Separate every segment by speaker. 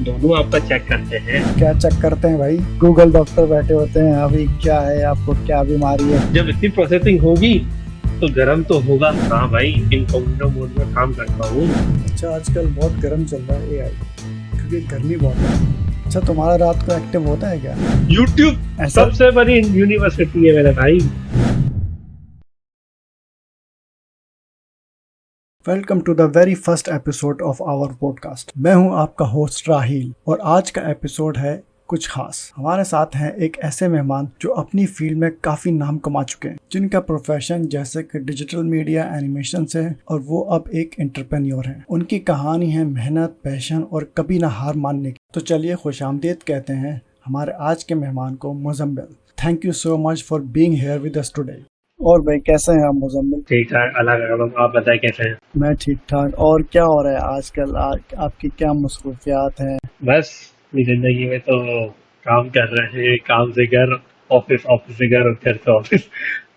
Speaker 1: दोनों आपका चेक करते हैं।
Speaker 2: क्या चेक करते हैं भाई? गूगल डॉक्टर बैठे होते हैं, अभी क्या है, आपको क्या बीमारी है।
Speaker 1: जब इतनी प्रोसेसिंग होगी तो गर्म तो होगा। हाँ भाई, इनकॉग्निटो मोड में काम करता हूँ।
Speaker 2: अच्छा, आजकल बहुत गर्म चल रहा है एआई, क्योंकि गर्मी बहुत है। अच्छा, तुम्हारा रात को एक्टिव होता है क्या
Speaker 1: यूट्यूब
Speaker 2: ऐसा?
Speaker 1: सबसे बड़ी यूनिवर्सिटी है मेरे भाई।
Speaker 2: Welcome to the very first episode of our podcast. मैं हूं आपका होस्ट राहिल और आज का एपिसोड है कुछ खास। हमारे साथ हैं एक ऐसे मेहमान जो अपनी फील्ड में काफी नाम कमा चुके हैं, जिनका प्रोफेशन जैसे कि डिजिटल मीडिया एनिमेशन से है और वो अब एक एंटरप्रेन्योर हैं। उनकी कहानी है मेहनत, पैशन और कभी ना हार मानने की। तो चलिए खुशामदीद कहते हैं हमारे आज के मेहमान को, Muzammil. Thank you so much for being here with us today. और भाई कैसे हैं आप मुजम्मिल?
Speaker 1: ठीक ठाक, अलग आप बताएं कैसे हैं?
Speaker 2: मैं ठीक ठाक। और क्या हो रहा है आजकल? आपकी क्या मसरूफियात हैं?
Speaker 1: बस जिंदगी में तो काम कर रहे हैं, काम से घर, ऑफिस, ऑफिस से घर और घर से ऑफिस।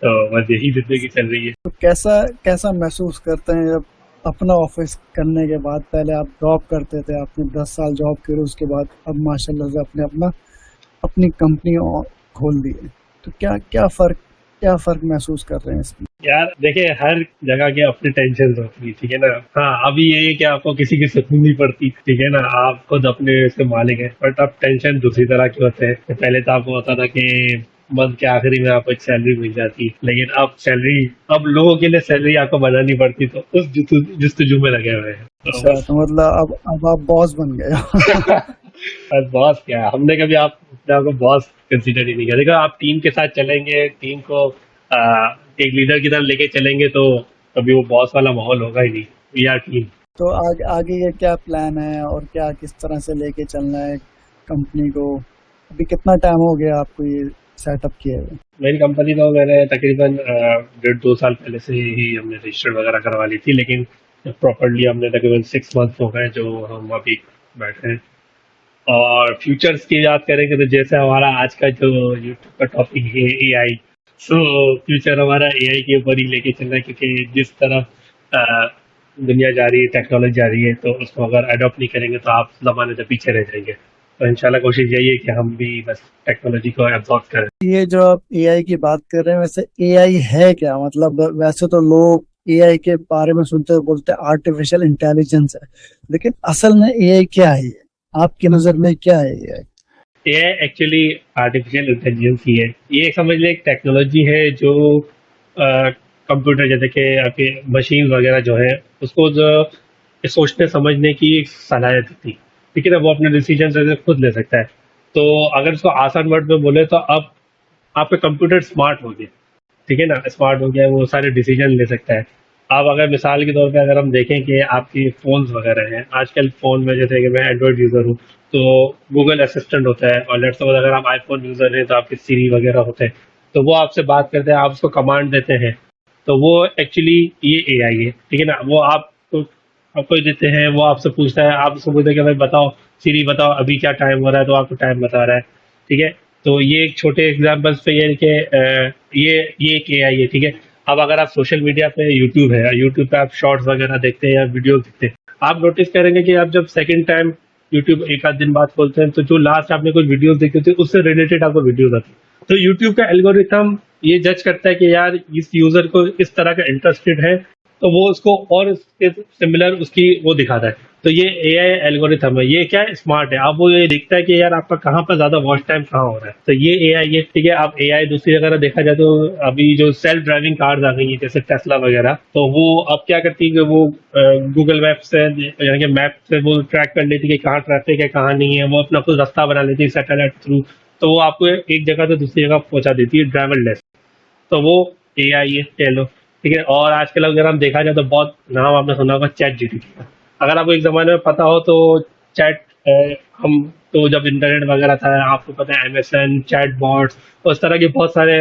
Speaker 1: तो बस यही जिंदगी चल रही है।
Speaker 2: तो कैसा कैसा महसूस करते हैं जब अपना ऑफिस करने के बाद, पहले आप जॉब करते थे, आपने 10 साल जॉब की, उसके बाद अब माशाल्लाह से आपने अपनी कंपनी खोल दी है। तो क्या फर्क महसूस कर रहे हैं इसमें?
Speaker 1: यार देखिए, हर जगह के अपनी टेंशन होती है, ठीक है ना। हाँ, अभी ये है कि आपको किसी की जरूरत नहीं पड़ती, ठीक है ना, आप खुद अपने से मालिक हैं। बट अब टेंशन दूसरी तरह की होते हैं। पहले तो आपको होता था कि मंथ के आखिरी में आपको एक सैलरी मिल जाती, लेकिन अब लोगों के लिए सैलरी आपको बनानी पड़ती, तो उस जुस्तजू में लगे हुए हैं। तो
Speaker 2: अच्छा,
Speaker 1: बस
Speaker 2: तो मतलब अब आप बॉस बन गए।
Speaker 1: बस बॉस क्या है, हमने कभी अपने आपको बॉस कंसीडर ही नहीं किया। देखो, आप टीम के साथ चलेंगे, टीम को एक लीडर की तरह लेके चलेंगे, तो कभी वो बॉस वाला माहौल होगा ही नहीं। We are team.
Speaker 2: तो आगे ये क्या प्लान है और क्या किस तरह से लेके चलना है कंपनी को? अभी कितना टाइम हो गया आपको ये सेटअप किए हुए?
Speaker 1: मेरी कंपनी तो मैंने तकरीबन 1.5-2 साल पहले से ही हमने रजिस्टर वगैरह करवा ली थी, लेकिन प्रॉपरली हमने तकरीबन 6 मंथ हो गए जो हम अभी बैठे हैं। और फ्यूचर्स की बात करेंगे तो जैसे हमारा आज का जो यूट्यूब का टॉपिक है एआई, सो फ्यूचर हमारा एआई के ऊपर ही लेके चलना है, क्योंकि जिस तरफ अ, दुनिया जा रही है, टेक्नोलॉजी जा रही है, तो उसको अगर अडॉप्ट नहीं करेंगे तो आप जमाने से पीछे रह जाएंगे। तो इंशाल्लाह कोशिश यही है कि हम भी बस टेक्नोलॉजी को एब्जॉर्ब करें।
Speaker 2: ये जो आप एआई की बात कर रहे हैं, वैसे एआई है क्या? मतलब वैसे तो लोग एआई के बारे में सुनते हैं, बोलते हैं आर्टिफिशियल इंटेलिजेंस है, लेकिन असल में एआई क्या है? ये आपकी नजर में क्या है एआई?
Speaker 1: ये एक्चुअली आर्टिफिशियल इंटेलिजेंस ही है। ये समझ ले एक टेक्नोलॉजी है जो कंप्यूटर, जैसे कि आपके मशीन वगैरह जो है, उसको जो सोचने समझने की एक सलाहियत होती, ठीक है ना, वो अपने डिसीजन खुद ले सकता है। तो अगर इसको आसान वर्ड में बोले तो अब आपका कंप्यूटर स्मार्ट हो गया, ठीक है ना, स्मार्ट हो गया, वो सारे डिसीजन ले सकता है। अब अगर मिसाल के तौर पे अगर हम देखें कि आपकी फोन्स वगैरह हैं, आजकल फोन में जैसे कि मैं एंड्रॉइड यूजर हूँ, तो गूगल असिस्टेंट होता है, और लेट्स सपोज अगर आप आईफोन यूजर हैं तो आपके सीरी वगैरह होते हैं। तो वो आपसे बात करते हैं, आप उसको कमांड देते हैं, तो वो एक्चुअली ये एआई है, ठीक है ना। वो आपको देते हैं, वो आपसे पूछता है, आप उसको बोलते हैं कि भाई बताओ, सीरी बताओ अभी क्या टाइम हो रहा है, तो आपको टाइम बता रहा है, ठीक है। तो ये एक छोटे एग्जांपल्स पे ये है कि ये एक एआई है, ठीक है। अब अगर आप सोशल मीडिया पे, यूट्यूब पे आप शॉर्ट्स वगैरह देखते हैं या वीडियो देखते हैं, आप नोटिस करेंगे कि आप जब सेकंड टाइम यूट्यूब एक आध दिन बाद खोलते हैं, तो जो लास्ट आपने कोई वीडियोस देखी थी उससे रिलेटेड आपको वीडियोस आती है। तो यूट्यूब का एल्गोरिथम ये जज करता है कि यार इस यूजर को इस तरह का इंटरेस्टेड है, तो वो उसको और सिमिलर उसकी वो दिखाता है। तो ये एआई एल्गोरिथम है, ये क्या है, स्मार्ट है। अब वो ये देखता है कि यार आपका कहाँ पर ज्यादा वॉच टाइम कहाँ हो रहा है, तो ये एआई है, ठीक है। अब एआई दूसरी जगह देखा जाए तो अभी जो सेल्फ ड्राइविंग कार्स आ गई है, जैसे टेस्ला वगैरह, तो वो अब क्या करती है कि वो गूगल मैप से, यानी कि मैप से वो ट्रैक कर लेती है कि कहाँ ट्रैफिक है कहाँ नहीं है, वो अपना खुद रास्ता बना लेती है सैटेलाइट थ्रू, तो वो आपको एक जगह से दूसरी जगह पहुंचा देती है ड्राइवरलेस। तो वो एआई है, कह लो, ठीक है। और आजकल अगर हम देखा जाए तो बहुत नाम आपने सुना होगा चैट जीपीटी का। अगर आपको एक जमाने में पता हो तो चैट हम तो जब इंटरनेट वगैरह था, आपको पता है एमएसएन, चैट बॉट्स, उस तरह के बहुत सारे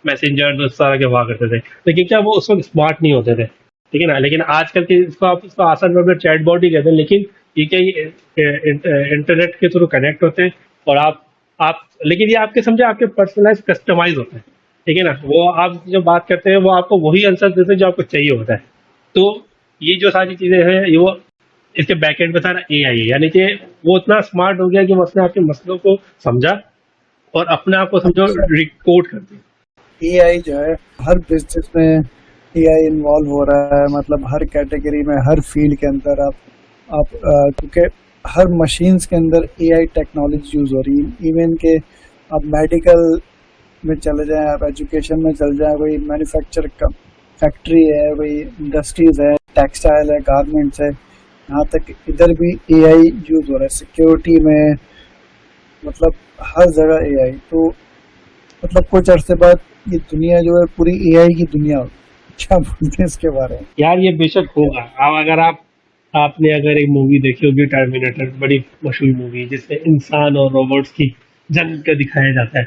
Speaker 1: मैसेंजर उस तरह के हुआ करते थे, लेकिन क्या वो उस वक्त स्मार्ट नहीं होते थे, ठीक है ना। लेकिन आजकल के इसको आसान वर्ड में चैट बॉट ही कहते हैं, लेकिन ये क्या, इंटरनेट के थ्रू कनेक्ट होते हैं, और आप लेकिन ये आपके समझे आपके पर्सनलाइज कस्टमाइज होते हैं, ठीक है ना। वो आप जो बात करते हैं वो आपको वही आंसर देते हैं जो आपको चाहिए होता है। तो ये जो सारी चीजें हैं, ये वो इसके बैकएंड पे सारा एआई है, यानी कि वो इतना स्मार्ट हो गया कि वो उसने आपके मसलों को समझा और अपने आप को समझो
Speaker 2: अच्छा,
Speaker 1: रिकोड कर दिया।
Speaker 2: एआई जो है हर बिजनेस में एआई इन्वॉल्व हो रहा है, मतलब हर कैटेगरी में, हर फील्ड के अंदर क्योंकि हर मशीन्स के अंदर एआई टेक्नोलॉजी यूज हो रही है। इवन के आप मेडिकल में चले जाएं, आप एजुकेशन में चले जाएं, कोई मैन्युफैक्चर का फैक्ट्री है, कोई इंडस्ट्रीज है, टेक्सटाइल है, गारमेंट्स है, यहाँ तक इधर भी एआई यूज हो रहा है। सिक्योरिटी में मतलब हर जगह एआई। तो मतलब कुछ अरसे बाद ये दुनिया जो है पूरी एआई की दुनिया होगी। क्या बोलते हैं इसके बारे में?
Speaker 1: यार ये बेशक होगा। अब अगर आपने अगर एक मूवी देखी होगी टर्मिनेटर, बड़ी मशहूर मूवी जिसमें इंसान और रोबोट्स की जंग का दिखाया जाता है,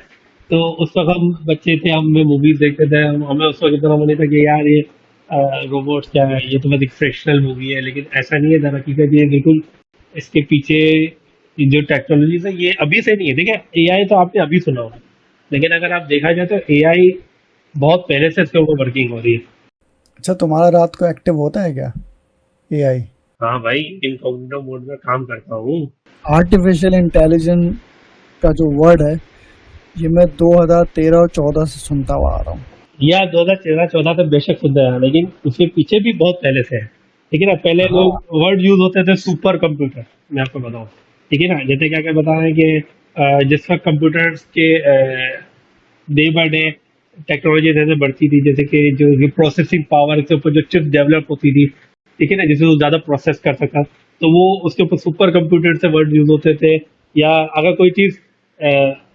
Speaker 1: तो उस वक्त हम बच्चे थे, हमें मूवीज देखते थे, हमें उस वक्त इतना मन था कि यार ये रोबोट्स क्या है, ये तो बस एक फ्रिक्शनल मूवी है। लेकिन ऐसा नहीं है, दर हकीकत ये बिल्कुल इसके पीछे ये जो टेक्नोलॉजीज है ये अभी से नहीं है। ठीक है, एआई तो आपने अभी सुना होगा, लेकिन अगर आप देखा जाए तो एआई बहुत पहले से इसके ऊपर वर्किंग हो रही है।
Speaker 2: अच्छा, तुम्हारा रात को एक्टिव होता है क्या एआई?
Speaker 1: हाँ भाई, इनकॉग्निटो मोड में काम करता हूँ।
Speaker 2: आर्टिफिशियल इंटेलिजेंस का जो वर्ड है ये मैं 2013 और 14 से सुनता हुआ आ रहा हूँ।
Speaker 1: या 2013-14 तक बेशक सुनते हैं, लेकिन उसके पीछे भी बहुत पहले से है। ठीक है ना, पहले
Speaker 2: हाँ,
Speaker 1: लोग वर्ड यूज होते थे सुपर कंप्यूटर, मैं आपको बताऊं। ठीक है ना, जैसे क्या क्या बताएं कि जिस वक्त कंप्यूटर्स के डे बाय डे टेक्नोलॉजी जैसे बढ़ती थी, जैसे कि जो प्रोसेसिंग पावर के ऊपर जो चिप डेवलप होती थी, ठीक है ना, जिसे वो ज्यादा प्रोसेस कर सका, तो वो उसके ऊपर सुपर कंप्यूटर से वर्ड यूज होते थे। या अगर कोई चीज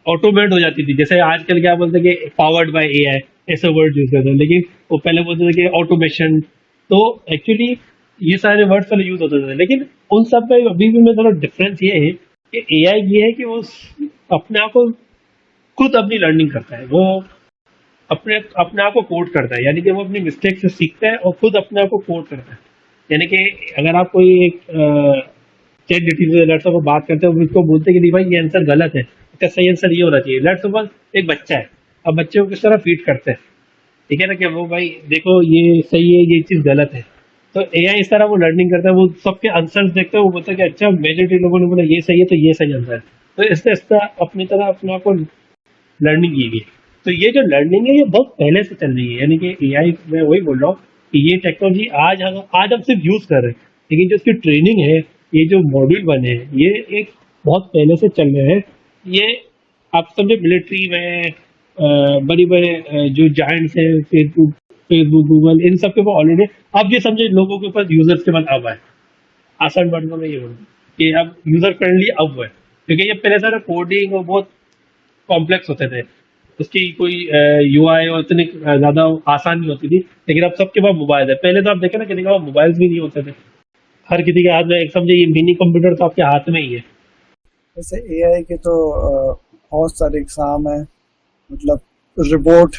Speaker 1: ऑटोमेट हो जाती थी, जैसे आजकल क्या बोलते हैं कि पावर्ड बाय एआई, ऐसे वर्ड यूज करते हैं, लेकिन वो पहले बोलते थे कि ऑटोमेशन। तो एक्चुअली ये सारे वर्ड्स पहले यूज होते थे, लेकिन उन सब में अभी भी में थोड़ा डिफरेंस ये है कि एआई ये है कि वो अपने आप को खुद अपनी लर्निंग करता है, वो अपने अपने आप को कोड करता है, यानी कि वो अपनी मिस्टेक से सीखता है और खुद अपने आप को कोड करता है। यानी कि अगर आप कोई एक चैट जीपीटी लेट्स सपोज बात करते हैं, उसको बोलते हैं कि नहीं भाई ये आंसर गलत है, इसका सही आंसर ये होना चाहिए। लेट्स सपोज एक बच्चा है, अब बच्चे को किस तरह फीड करते हैं, ठीक है ना, कि वो भाई देखो ये सही है, ये चीज गलत है। तो एआई इस तरह वो लर्निंग करता है, वो सबके आंसर्स देखता है, वो बोलता है कि अच्छा मेजोरिटी लोगों ने बोला ये सही है, तो ये सही आंसर है। तो इस तरह अपनी तरह अपने आप को लर्निंग की गई। तो ये जो लर्निंग है ये बहुत पहले से चल रही है, यानी कि एआई मैं वही बोल रहा हूँ कि ये टेक्नोलॉजी आज हम सिर्फ यूज कर रहे हैं, लेकिन जो इसकी ट्रेनिंग है, ये जो मॉड्यूल बने हैं, ये एक बहुत पहले से चल रहे हैं। ये आप समझे मिलिट्री में बड़ी बड़े जो जायंट्स हैं, फेसबुक गूगल, इन सब के पास ऑलरेडी, अब ये समझे लोगों के पास यूजर्स के पास अब है। आसान वर्डों में ये बोलूँ कि अब यूजर फ्रेंडली अब है, क्योंकि ये पहले सारा कोडिंग और बहुत कॉम्प्लेक्स होते थे, उसकी कोई यूआई और इतनी ज्यादा आसान नहीं होती थी। लेकिन अब सबके पास मोबाइल है, पहले तो आप देखें ना किसी के पास मोबाइल भी नहीं होते थे, हर किसी के हाथ में एक समझे ये मिनी कंप्यूटर तो आपके हाथ में ही है।
Speaker 2: वैसे एआई के तो बहुत सारे एग्जाम है, मतलब रिपोर्ट,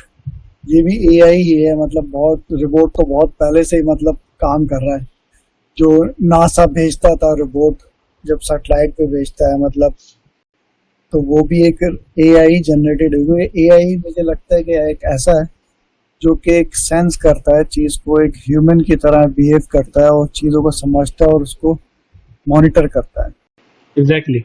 Speaker 2: ये भी एआई ही है। मतलब बहुत रिपोर्ट तो बहुत पहले से ही मतलब काम कर रहा है। जो नासा भेजता था रिपोर्ट, जब सैटेलाइट पे भेजता है, मतलब तो वो भी एक एआई जनरेटेड है। एआई मुझे लगता है कि एक ऐसा है जो कि एक सेंस करता है चीज को, एक ह्यूमन की तरह बिहेव करता है और चीजों को समझता है और उसको मॉनिटर करता है।
Speaker 1: एग्जैक्टली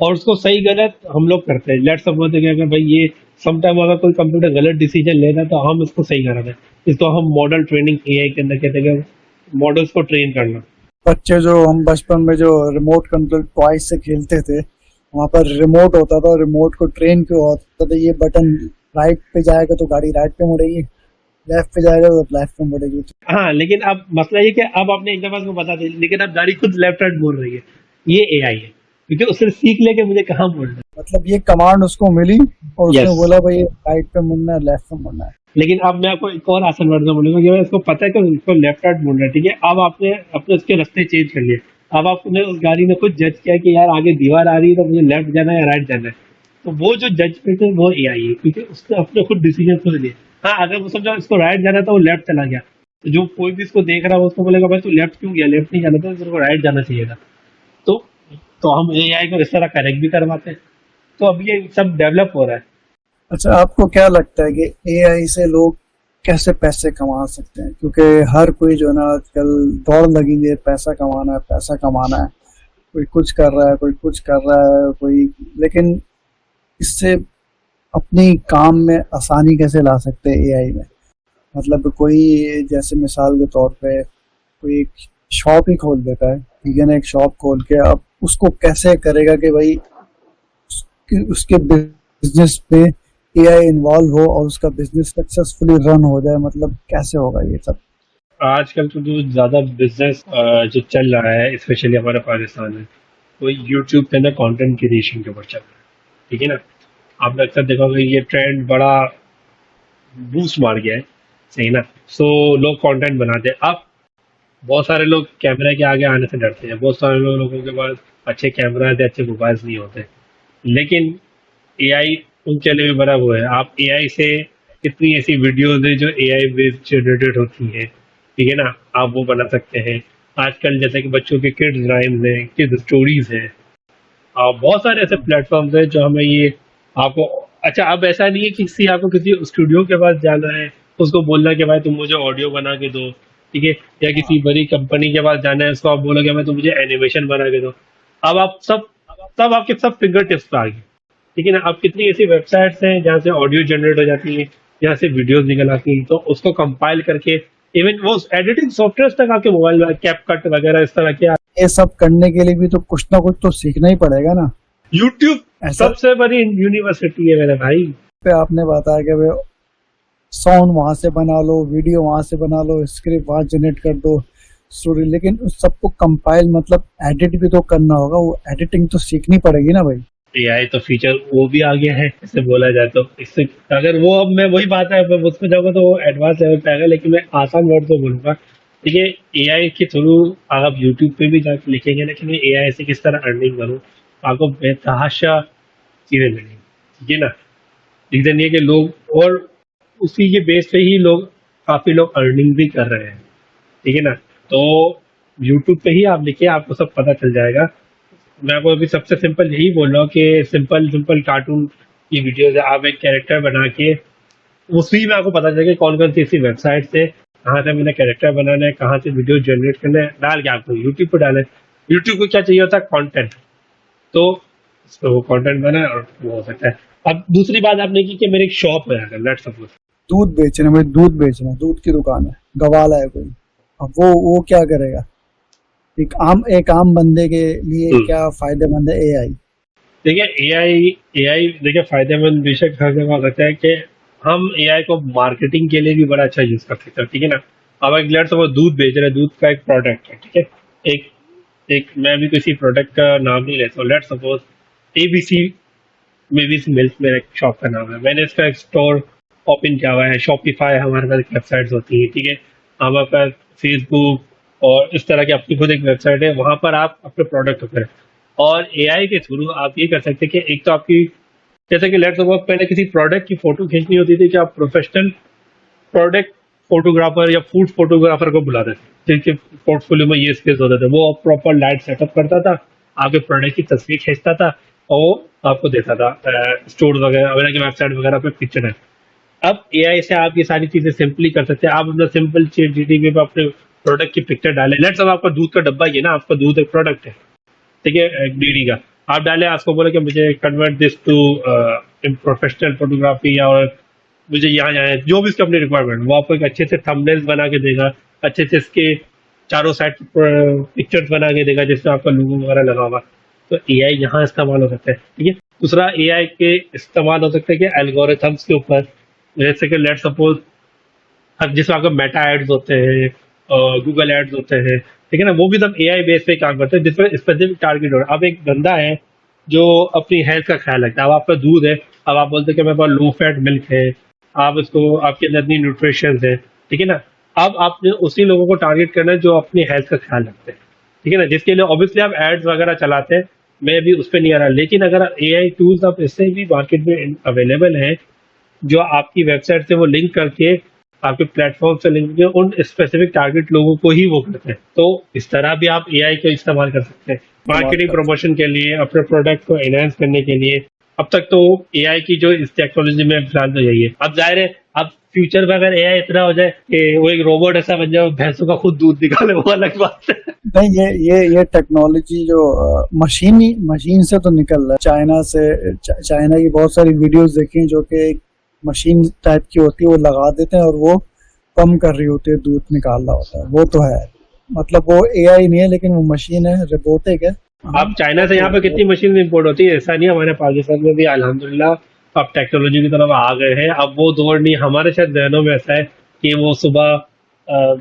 Speaker 1: और उसको सही गलत हम लोग करते हैं। लेट्स सपोज कि अगर भाई ये समटाइम अगर कोई कंप्यूटर गलत डिसीजन लेता है तो हम इसको सही कराते हैं। इसको हम मॉडल ट्रेनिंग एआई के अंदर कहते हैं कि मॉडल्स को ट्रेन करना।
Speaker 2: बच्चे जो हम बचपन में जो रिमोट कंट्रोल टॉयज से खेलते थे, वहां पर रिमोट होता था, रिमोट को ट्रेन क्यों होता था, ये बटन राइट पे जाएगा तो गाड़ी राइट पे मुड़ेगी, लेफ्ट पे जाएगा तो लेफ्ट पे मुड़ेगी।
Speaker 1: हाँ, लेकिन अब मसला ये कि अब आपने एक दफा उसको बता दी, लेकिन अब गाड़ी खुद लेफ्ट राइट बोल रही है, ये एआई है, क्योंकि उसने सीख लिया कि मुझे कहाँ बोलना है।
Speaker 2: मतलब ये कमांड उसको मिली और उसने
Speaker 1: यस,
Speaker 2: बोला भाई राइट पे मुड़ना है, लेफ्ट पे मुड़ना है।
Speaker 1: लेकिन अब मैं आपको एक और आसान वर्ड में बोलूंगा कि भाई इसको पता है कि उसको लेफ्ट राइट बोलना है, ठीक है। अब आपने अपने उसके रास्ते चेंज कर लिए, अब आपने उस गाड़ी ने खुद जज किया कि यार आगे दीवार आ रही है तो मुझे लेफ्ट जाना है या राइट जाना है। तो वो जो जजमेंट है वो एआई है, क्योंकि उसने अपने खुद डिसीजन खुद लिए। हाँ, अगर वो समझा इसको राइट जाना था, वो लेफ्ट चला गया, तो जो कोई भी इसको देख रहा है उसको बोलेगा भाई तू लेफ्ट क्यों गया, लेफ्ट नहीं जाना था, तेरे को राइट जाना चाहिए था। तो तो हम एआई को इस तरह करेक्ट भी करवाते हैं। तो अब ये सब डेवलप हो रहा है।
Speaker 2: अच्छा, आपको क्या लगता है कि एआई से लोग कैसे पैसे कमा सकते हैं, क्योंकि हर कोई जो है ना आजकल दौड़ लगी हुई है, पैसा कमाना है, पैसा कमाना है। कोई कुछ कर रहा है, कोई कुछ कर रहा है, कोई, लेकिन इससे अपनी काम में आसानी कैसे ला सकते हैं एआई में। मतलब कोई, जैसे मिसाल के तौर पे कोई एक शॉप ही खोल देता है, ठीक है ना, एक शॉप खोल के अब उसको कैसे करेगा कि भाई उसके बिजनेस में एआई इन्वॉल्व हो और उसका बिजनेस सक्सेसफुली रन हो जाए, मतलब कैसे होगा ये सब।
Speaker 1: आजकल तो जो ज़्यादा बिजनेस जो चल रहा है स्पेशली हमारे पाकिस्तान में, वो यूट्यूब पे ना कंटेंट क्रिएशन के ऊपर चल रहा है। ठीक है ना, आपने अक्सर देखा होगा ये ट्रेंड बड़ा बूस्ट मार गया है, सही ना। सो लोग कंटेंट बनाते हैं। अब बहुत सारे लोग कैमरा के आगे आने से डरते हैं, बहुत सारे लोगों के पास अच्छे कैमरा है, अच्छे मोबाइल्स नहीं होते। लेकिन एआई उनके लिए भी बना हुआ है। आप एआई से कितनी ऐसी वीडियोज है जो एआई बेस्ड जनरेटेड होती है, ठीक है ना, आप वो बना सकते हैं। आजकल जैसे कि बच्चों के किड्स राइम्स हैं, किड्स स्टोरीज हैं, बहुत सारे ऐसे प्लेटफॉर्म्स हैं जो हमें ये आपको, अच्छा अब ऐसा नहीं है कि किसी आपको किसी स्टूडियो के पास जाना है, उसको बोलना कि भाई तुम मुझे ऑडियो बना के दो, ठीक है, या किसी बड़ी कंपनी के पास जाना है, उसको आप बोलोगे भाई तुम मुझे एनिमेशन बना के दो। अब आप सब आपके सब फिंगर टिप्स पे आ गए। ठीक है ना, अब कितनी ऐसी वेबसाइट्स हैं जहाँ से ऑडियो जनरेट हो जाती है, जहाँ से वीडियोस निकल आती हैं, तो उसको कंपाइल करके इवन वो एडिटिंग सॉफ्टवेयर तक आपके मोबाइल में कैप कट वगैरह इस तरह के।
Speaker 2: ये सब करने के लिए भी तो कुछ ना कुछ तो सीखना ही पड़ेगा ना।
Speaker 1: यूट्यूब
Speaker 2: ऐसा
Speaker 1: सबसे बड़ी यूनिवर्सिटी है मेरे भाई।
Speaker 2: पे आपने बताया कि भाई साउंड वहां से बना लो, वीडियो वहां से बना लो, स्क्रिप्ट वहां जनरेट कर दो, स्टोरी, लेकिन उस सबको कंपाइल मतलब एडिट भी तो करना होगा, वो एडिटिंग तो सीखनी पड़ेगी ना भाई।
Speaker 1: एआई तो फीचर वो भी आ गया है, इससे बोला जाए तो इससे अगर वो, अब मैं वही बात है, मैं उसमें जाऊंगा तो वो एडवांस लेवल पे आएगा, लेकिन मैं आसान वर्ड तो बोलूंगा। देखिए, एआई के थ्रू आप यूट्यूब पे भी जाकर लिखेंगे ना कि मैं एआई से किस तरह अर्निंग करूँ, आपको बेतहाशा चीजें मिलेंगी। ठीक है ना, रीजन ये कि लोग, और उसी के बेस पे ही लोग, काफी लोग अर्निंग भी कर रहे हैं। ठीक है ना, तो यूट्यूब पे ही आप लिखिए, आपको सब पता चल जाएगा। मैं आपको अभी सबसे सिंपल यही बोल रहा हूँ कि सिंपल सिंपल कार्टून की वीडियोज है, आप एक कैरेक्टर बना के उसी में आपको पता चलेगा कौन कौन सी ऐसी वेबसाइट से कहाँ से मैंने कैरेक्टर बनाना है, कहाँ से वीडियो जनरेट करना है, डाल के आपको यूट्यूब पर डाले। यूट्यूब को क्या चाहिए होता है, कंटेंट। तो कंटेंट बना और वो हो सकता है। अब दूसरी बात आपने की कि मेरी एक शॉप है, अगर लेट्स सपोज
Speaker 2: दूध बेचना भाई, दूध बेचना, दूध की दुकान है, गवाला है कोई, अब वो क्या करेगा। एक आम बंदे के लिए क्या फायदेमंद है एआई।
Speaker 1: देखिए, एआई देखिए फायदेमंद बेशक हर जगह हो सकता है कि हम एआई को मार्केटिंग के लिए भी बड़ा अच्छा यूज कर सकते हैं। ठीक है ना, अब एक लेट्स सपोज दूध बेच रहे हैं, दूध का एक प्रोडक्ट है, ठीक है, एक एक मैं भी किसी प्रोडक्ट का नाम नहीं लेता हूँ, लेट्स सपोज एबीसी मेबीसी मिल्क मेरा एक शॉप का नाम है, मैंने इसका एक स्टोर ओपन किया हुआ है, शॉपिफाई हमारे पास वेबसाइट्स होती है, ठीक है, हमारे पास फेसबुक और इस तरह की अपनी खुद एक वेबसाइट है, वहां पर आप अपने प्रोडक्ट करें। और एआई के थ्रू आप ये कर सकते हैं कि एक तो आपकी, जैसे कि लेट्स सपोज पहले किसी प्रोडक्ट की फोटो खींचनी होती थी कि आप प्रोफेशनल प्रोडक्ट फोटोग्राफर या फूड फोटोग्राफर को बुलाते थे, जिनके पोर्टफोलियो में ये स्किल्स होते थे, वो प्रॉपर लाइट सेटअप करता था, आपके प्रोडक्ट की तस्वीर खींचता था और वो आपको देता था स्टोर वगैरह वगैरह की वेबसाइट वगैरह पे पिक्चर है। अब एआई से आप ये सारी चीजें सिंपली कर सकते हैं। आप अपना सिंपल चैट जीटीपी पे अपने प्रोडक्ट की पिक्चर डालें, लेट्स अब आपका दूध का डब्बा ही है ना, आपका दूध एक प्रोडक्ट है, ठीक है, डेयरी का, आप डाले, आपको बोले कि मुझे convert this to professional photography, और मुझे यहाँ जाना है, जो भी इसकी अपनी रिक्वायरमेंट, वो आपको एक अच्छे से थंबनेल्स बना के देगा, अच्छे से इसके चारों साइड पिक्चर्स बना के देगा जिसमें आपका लोगो वगैरह लगा होगा। तो एआई यहाँ इस्तेमाल हो सकता है। ठीक है, दूसरा एआई के इस्तेमाल हो सकता है कि एल्गोरिथम्स के ऊपर, जैसे कि लेट सपोज अब जिसमें आपका मेटा एड्स होते हैं, गूगल एड्स होते हैं, ठीक है ना, वो भी सब एआई बेस पे काम करते हैं जिसमें स्पेसिफिक टारगेट हो रहा है। अब एक बंदा है जो अपनी हेल्थ का ख्याल रखता है, अब आपका दूध है, अब आप बोलते हैं कि मेरे पास लो फैट मिल्क है, आप इसको, आपके अंदर इतनी न्यूट्रिशन है, ठीक है ना, अब आपने उसी लोगों को टारगेट करना है जो अपनी हेल्थ का ख्याल रखते हैं, ठीक है ना, जिसके लिए ऑब्वियसली आप एड्स वगैरह चलाते हैं, मैं भी उस पर नहीं आ रहा, लेकिन अगर एआई टूल्स अब इससे भी मार्केट में अवेलेबल है जो आपकी वेबसाइट से वो लिंक करके, आपके प्लेटफॉर्म से लिंक करके उन स्पेसिफिक टारगेट लोगों को ही वो करते हैं, तो इस तरह भी आप एआई को इस्तेमाल कर सकते हैं मार्केटिंग प्रमोशन के लिए, अपने प्रोडक्ट को एनहांस करने के लिए। अब तक तो एआई की जो इस टेक्नोलॉजी में फिलहाल तो यही है। अब जाहिर है अब फ्यूचर में अगर एआई इतना हो जाए कि वो एक रोबोट ऐसा बन जाए भैंसों का खुद दूध निकाले, वो अलग बात है।
Speaker 2: नहीं, ये टेक्नोलॉजी जो मशीन से तो निकल रहा है। चाइना की बहुत सारी वीडियोस देखी हैं जो कि एक मशीन टाइप की होती है, वो लगा देते हैं और वो कम कर रही होती है, दूध निकाल रहा होता है। वो तो है, मतलब वो एआई नहीं है लेकिन वो मशीन है, रोबोटिक है।
Speaker 1: अब चाइना से यहाँ पे कितनी मशीन इंपोर्ट होती है, ऐसा नहीं है। हमारे पाकिस्तान में भी अल्हम्दुलिल्लाह अब टेक्नोलॉजी की तरफ आ गए हैं। अब वो दौर नहीं, हमारे शायद जहनों में ऐसा है कि वो सुबह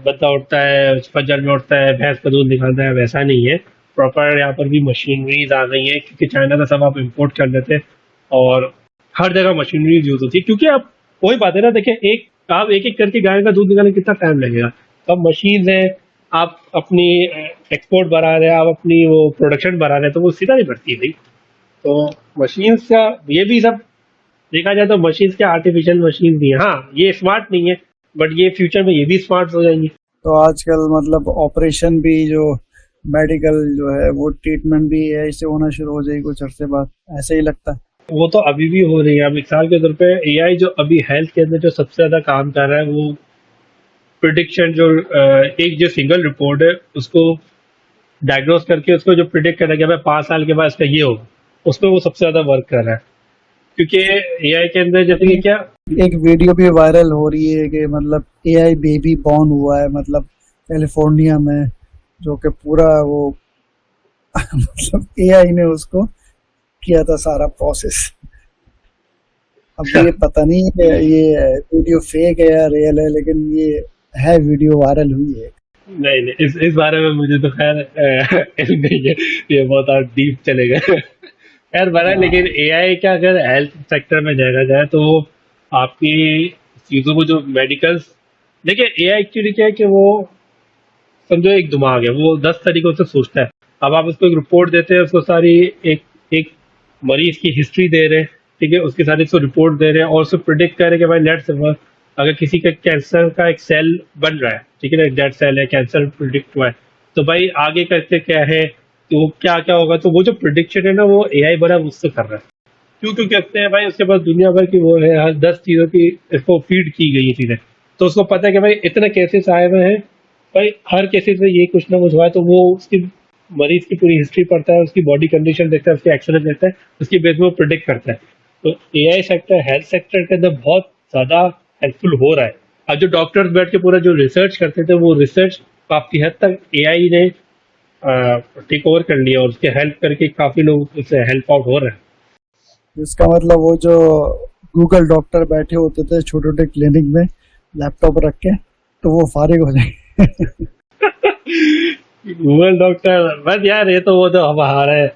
Speaker 1: बंदा उठता है, फजर में उठता है, भैंस का दूध निकालता है, वैसा नहीं है। प्रॉपर यहाँ पर भी मशीनरीज आ गई हैं, क्योंकि चाइना का सब आप इम्पोर्ट कर लेते हैं और हर जगह मशीनरीज यूज होती है। क्योंकि अब वही बात है ना, देखिए आप एक एक करके गाय का दूध निकालने कितना टाइम लगेगा। तो अब मशीन है, आप अपनी एक्सपोर्ट बढ़ा रहे हैं, आप अपनी वो प्रोडक्शन बढ़ा रहे हैं, तो वो सीधा नहीं बढ़ती है भाई। तो मशीन का ये भी सब देखा जाए तो मशीन क्या आर्टिफिशियल मशीन भी है। हाँ, ये स्मार्ट नहीं है, बट ये फ्यूचर में ये भी स्मार्ट हो जाएंगी।
Speaker 2: तो आजकल मतलब ऑपरेशन भी, जो मेडिकल जो है वो ट्रीटमेंट भी ऐसे होना शुरू हो जाएगी कुछ अरसे बाद, ऐसे ही लगता है।
Speaker 1: वो तो अभी भी हो रही है। अब मिसाल के तौर पे एआई जो अभी हेल्थ के अंदर जो सबसे ज्यादा काम कर रहा है, वो प्रिडिक्शन, जो एक जो सिंगल रिपोर्ट है उसको डायग्नोस करके उसको जो प्रिडिक्ट करना है कि भाई 5 साल के बाद इसका ये होगा, उसमें वो सबसे ज्यादा वर्क कर रहा है। क्योंकि एआई के अंदर जैसे कि क्या,
Speaker 2: एक वीडियो भी वायरल हो रही है कि मतलब एआई बेबी बॉर्न हुआ है, मतलब कैलिफोर्निया में, जो कि पूरा वो मतलब एआई ने उसको किया था सारा प्रोसेस। अब ये पता नहीं है ये वीडियो फेक है या रियल है, लेकिन ये है, वीडियो वायरल हुई है।
Speaker 1: नहीं नहीं, इस बारे में मुझे तो खैर इल्म नहीं है, ये बहुत आप डीप चले गए। खैर बना, लेकिन एआई का अगर हेल्थ सेक्टर में देखा जाए तो आपकी चीजों को जो मेडिकल्स, देखिए एआई एक्चुअली क्या है कि वो समझो एक दिमाग है, वो 10 तरीकों से सोचता है। अब आप उसको एक रिपोर्ट देते हैं, उसको सारी एक एक मरीज की हिस्ट्री दे रहे हैं, ठीक है, उसकी सारी उसको रिपोर्ट दे रहे हैं और उसको प्रिडिक्ट कर रहे हैं कि भाई लेट्स अगर किसी का कैंसर का एक सेल बन रहा है, ठीक है ना, एक डेड सेल है, कैंसर प्रिडिक्ट हुआ है, तो भाई आगे करके क्या है, तो क्या क्या होगा। तो वो जो प्रिडिक्शन है ना, वो एआई बड़ा उससे कर रहा है। क्यों? क्यों कहते हैं भाई, उसके पास दुनिया भर की वो है, हर 10 चीजों की इसको फीड की गई है चीजें। तो उसको पता है कि भाई इतने केसेस आए हुए हैं, भाई हर केसेस में ये कुछ ना कुछ हुआ है, तो वो उसकी मरीज की पूरी हिस्ट्री पढ़ता है, उसकी बॉडी कंडीशन देखता है, उसके एक्सरे देखता है, उसकी बेस में वो प्रिडिक्ट करता है। तो एआई सेक्टर हेल्थ सेक्टर के अंदर बहुत ज्यादा हेल्पफुल हो रहा है। अब जो डॉक्टर्स बैठ के पूरा जो रिसर्च करते थे, वो रिसर्च काफी हद तक एआई ने टेक ओवर कर लिया और उसके हेल्प करके काफी लोग उससे हेल्प आउट हो रहे हैं।
Speaker 2: इसका मतलब वो जो गूगल डॉक्टर बैठे होते थे छोटे छोटे क्लिनिक में लैपटॉप रख के, तो वो फारिग हो जाएंगे।
Speaker 1: गूगल डॉक्टर बस यार, ये तो वो तो हमारे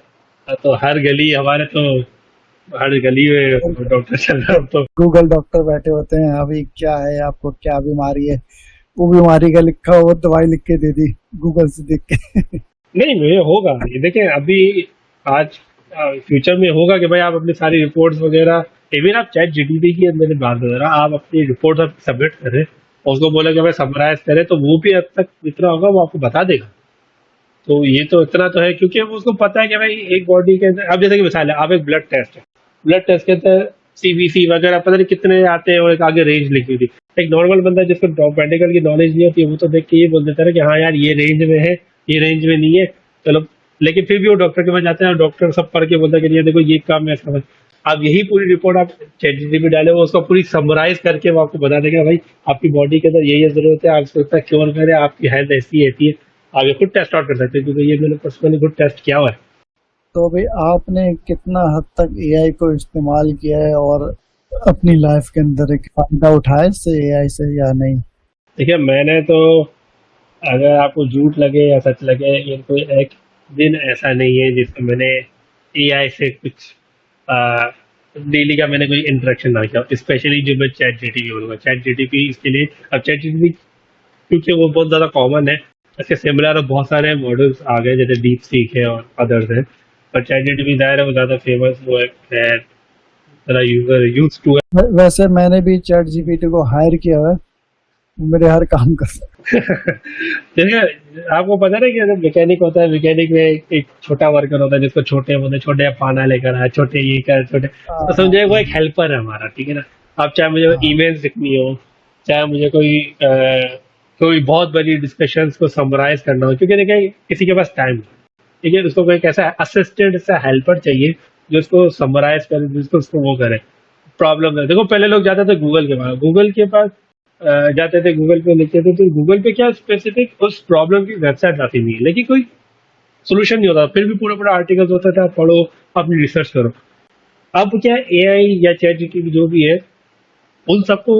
Speaker 1: तो हर गली, हमारे तो हर गली में डॉक्टर चल रहा है अब तो।
Speaker 2: गूगल डॉक्टर बैठे होते हैं, अभी क्या है, आपको क्या बीमारी है, वो बीमारी का लिखा हुआ दवाई लिख के दे दी गूगल से देख के।
Speaker 1: नहीं, ये होगा, ये देखें अभी आज फ्यूचर में होगा कि भाई आप अपनी सारी रिपोर्ट्स वगैरह, इवन आप चैट जीपीटी की अंदर बात कर रहा, आप अपनी रिपोर्ट आप सबमिट करें और उसको बोले कि भाई समराइज करें, तो वो भी अब तक जितना होगा वो आपको बता देगा। तो ये तो इतना तो है, क्योंकि अब उसको पता है कि भाई एक बॉडी के अंदर, अब जैसे कि मिसाल है, आप एक ब्लड टेस्ट है, ब्लड टेस्ट के अंदर सीबीसी वगैरह पता नहीं कितने आते हैं और एक आगे रेंज लिखी हुई थी। एक नॉर्मल बंदा जिसको मेडिकल की नॉलेज नहीं होती है, वो तो देख के ये बोल देता है कि हाँ यार ये रेंज में है, ये रेंज में नहीं है, चलो। लेकिन फिर भी वो डॉक्टर के पास जाते हैं और डॉक्टर सब पढ़ के बोलता है कि ये देखो ये काम है समझ। आप यही पूरी रिपोर्ट आप चैट जीपीटी में डाले, वो उसको पूरी समराइज करके वो आपको बता देगा भाई आपकी बॉडी के अंदर ये जरूरत है, आप इसको इतना क्योर करें, आपकी हेल्थ ऐसी है। आप ये खुद टेस्ट आउट कर सकते हैं, क्योंकि ये मैंने पर्सनली खुद टेस्ट किया हुआ है।
Speaker 2: तो भाई आपने कितना हद तक एआई को इस्तेमाल किया है और अपनी लाइफ के अंदर एक फायदा उठाया इससे, एआई से, या नहीं?
Speaker 1: देखिए मैंने तो, अगर आपको झूठ लगे या सच लगे, ये कोई एक दिन ऐसा नहीं है जिसमें मैंने एआई से कुछ डेली का मैंने कोई इंटरेक्शन ना किया। स्पेशली जो मैं चैट जीटीपी बोलूँगा, चैट जीटीपी इसके लिए, अब चैट जीटीपी क्योंकि वो बहुत ज़्यादा कॉमन है, इसके सिमिलर बहुत सारे मॉडल्स आ गए जैसे डीप सीक है और अदर्स हैं, पर चैट जीटीपी ज़ाहिर है वो ज़्यादा फेमस वो है, ज़्यादा यूजर यूज टू है।
Speaker 2: वैसे मैंने भी चैट जीपीटी को हायर किया है, वो मेरे हर काम करता है।
Speaker 1: देखिए आपको पता है कि जब मैकेनिक होता है, मैकेनिक में एक छोटा वर्कर होता है जिसको छोटे बोलते हैं, छोटे पाना लेकर आए, छोटे ये कर, छोटे, तो समझे वो एक हेल्पर है हमारा, ठीक है ना। अब चाहे मुझे
Speaker 2: हाँ
Speaker 1: ईमेल्स लिखनी हो, चाहे मुझे कोई बहुत बड़ी डिस्कशंस को समराइज करना हो, क्योंकि देखिए किसी के पास टाइम, ठीक है, उसको कोई कैसा असिस्टेंट ऐसा हेल्पर चाहिए जो उसको समराइज करे, जिसको उसको वो करे। प्रॉब्लम है, देखो पहले लोग जाते थे गूगल के पास जाते थे, गूगल पे लिखते थे, तो गूगल पे क्या स्पेसिफिक उस प्रॉब्लम की वेबसाइट आती नहीं है, लेकिन कोई सोल्यूशन नहीं होता, फिर भी पूरा पूरा आर्टिकल्स होता था, पढ़ो, अपनी रिसर्च करो। अब क्या एआई या चैट जीपीटी जो भी है, उन सबको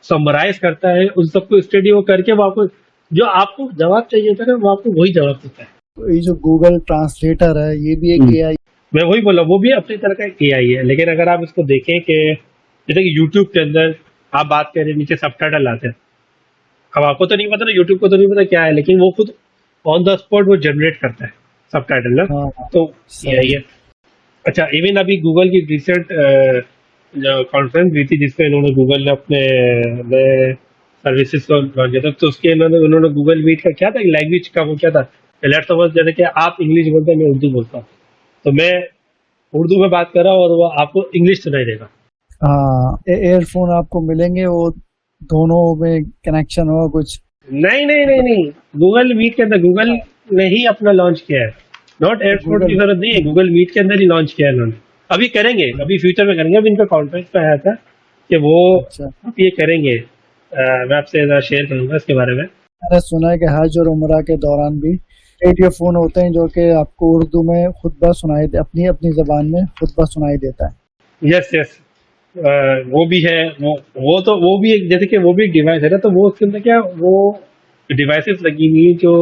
Speaker 1: समराइज करता है, उन सबको स्टडी वो करके वो आपको जो आपको जवाब चाहिए था ना, वो आपको वही जवाब देता है।
Speaker 2: तो ये जो गूगल ट्रांसलेटर है ये भी एक एआई।
Speaker 1: मैं वही बोला, वो भी अपनी तरह का एआई है, लेकिन अगर आप इसको देखें कि जैसे कि यूट्यूब के अंदर आप बात करें, नीचे सबटाइटल आते हैं। अब आपको तो नहीं पता ना, यूट्यूब को तो नहीं पता क्या है, लेकिन वो खुद ऑन द स्पॉट वो जनरेट करता है सबटाइटल ना।
Speaker 2: हाँ
Speaker 1: तो
Speaker 2: सही।
Speaker 1: यही है। अच्छा, इवन अभी गूगल की रिसेंट जो कॉन्फ्रेंस हुई थी, जिसमें इन्होंने गूगल ने अपने नए सर्विसेज को लॉन्च किया था, तो उसके उन्होंने गूगल मीट का क्या था, लैंग्वेज का वो क्या था, लेट्स सपोज जैसे कि आप इंग्लिश बोलते हैं, मैं उर्दू बोलता हूँ, तो मैं उर्दू में बात कर रहा हूँ और वो आपको इंग्लिश सुनाई देगा।
Speaker 2: हाँ एयरफोन आपको मिलेंगे, वो दोनों में कनेक्शन होगा कुछ।
Speaker 1: नहीं नहीं नहीं नहीं, गूगल मीट के अंदर गूगल ने ही अपना लॉन्च किया है, नॉट एयरपोर्ट की
Speaker 2: गूगल।
Speaker 1: जरूरत नहीं है, गूगल मीट के अंदर ही लॉन्च किया है इन्होंने। अभी करेंगे, अभी फ्यूचर में करेंगे, अभी इनका कॉन्फ्रेंस पे आया था कि वो
Speaker 2: अच्छा
Speaker 1: अब ये करेंगे। मैं आपसे शेयर करूंगा इसके बारे में।
Speaker 2: मैंने सुना है कि हज और उम्रा के दौरान भी रेडियो फोन होते हैं जो कि आपको उर्दू में खुतबा सुनाई दे, अपनी अपनी जबान में खुतबा सुनाई देता है।
Speaker 1: यस यस, वो भी है, वो तो वो भी एक, जैसे कि वो भी एक डिवाइस है ना, तो वो उसके अंदर क्या, वो डिवाइसेस लगी हुई हैं जो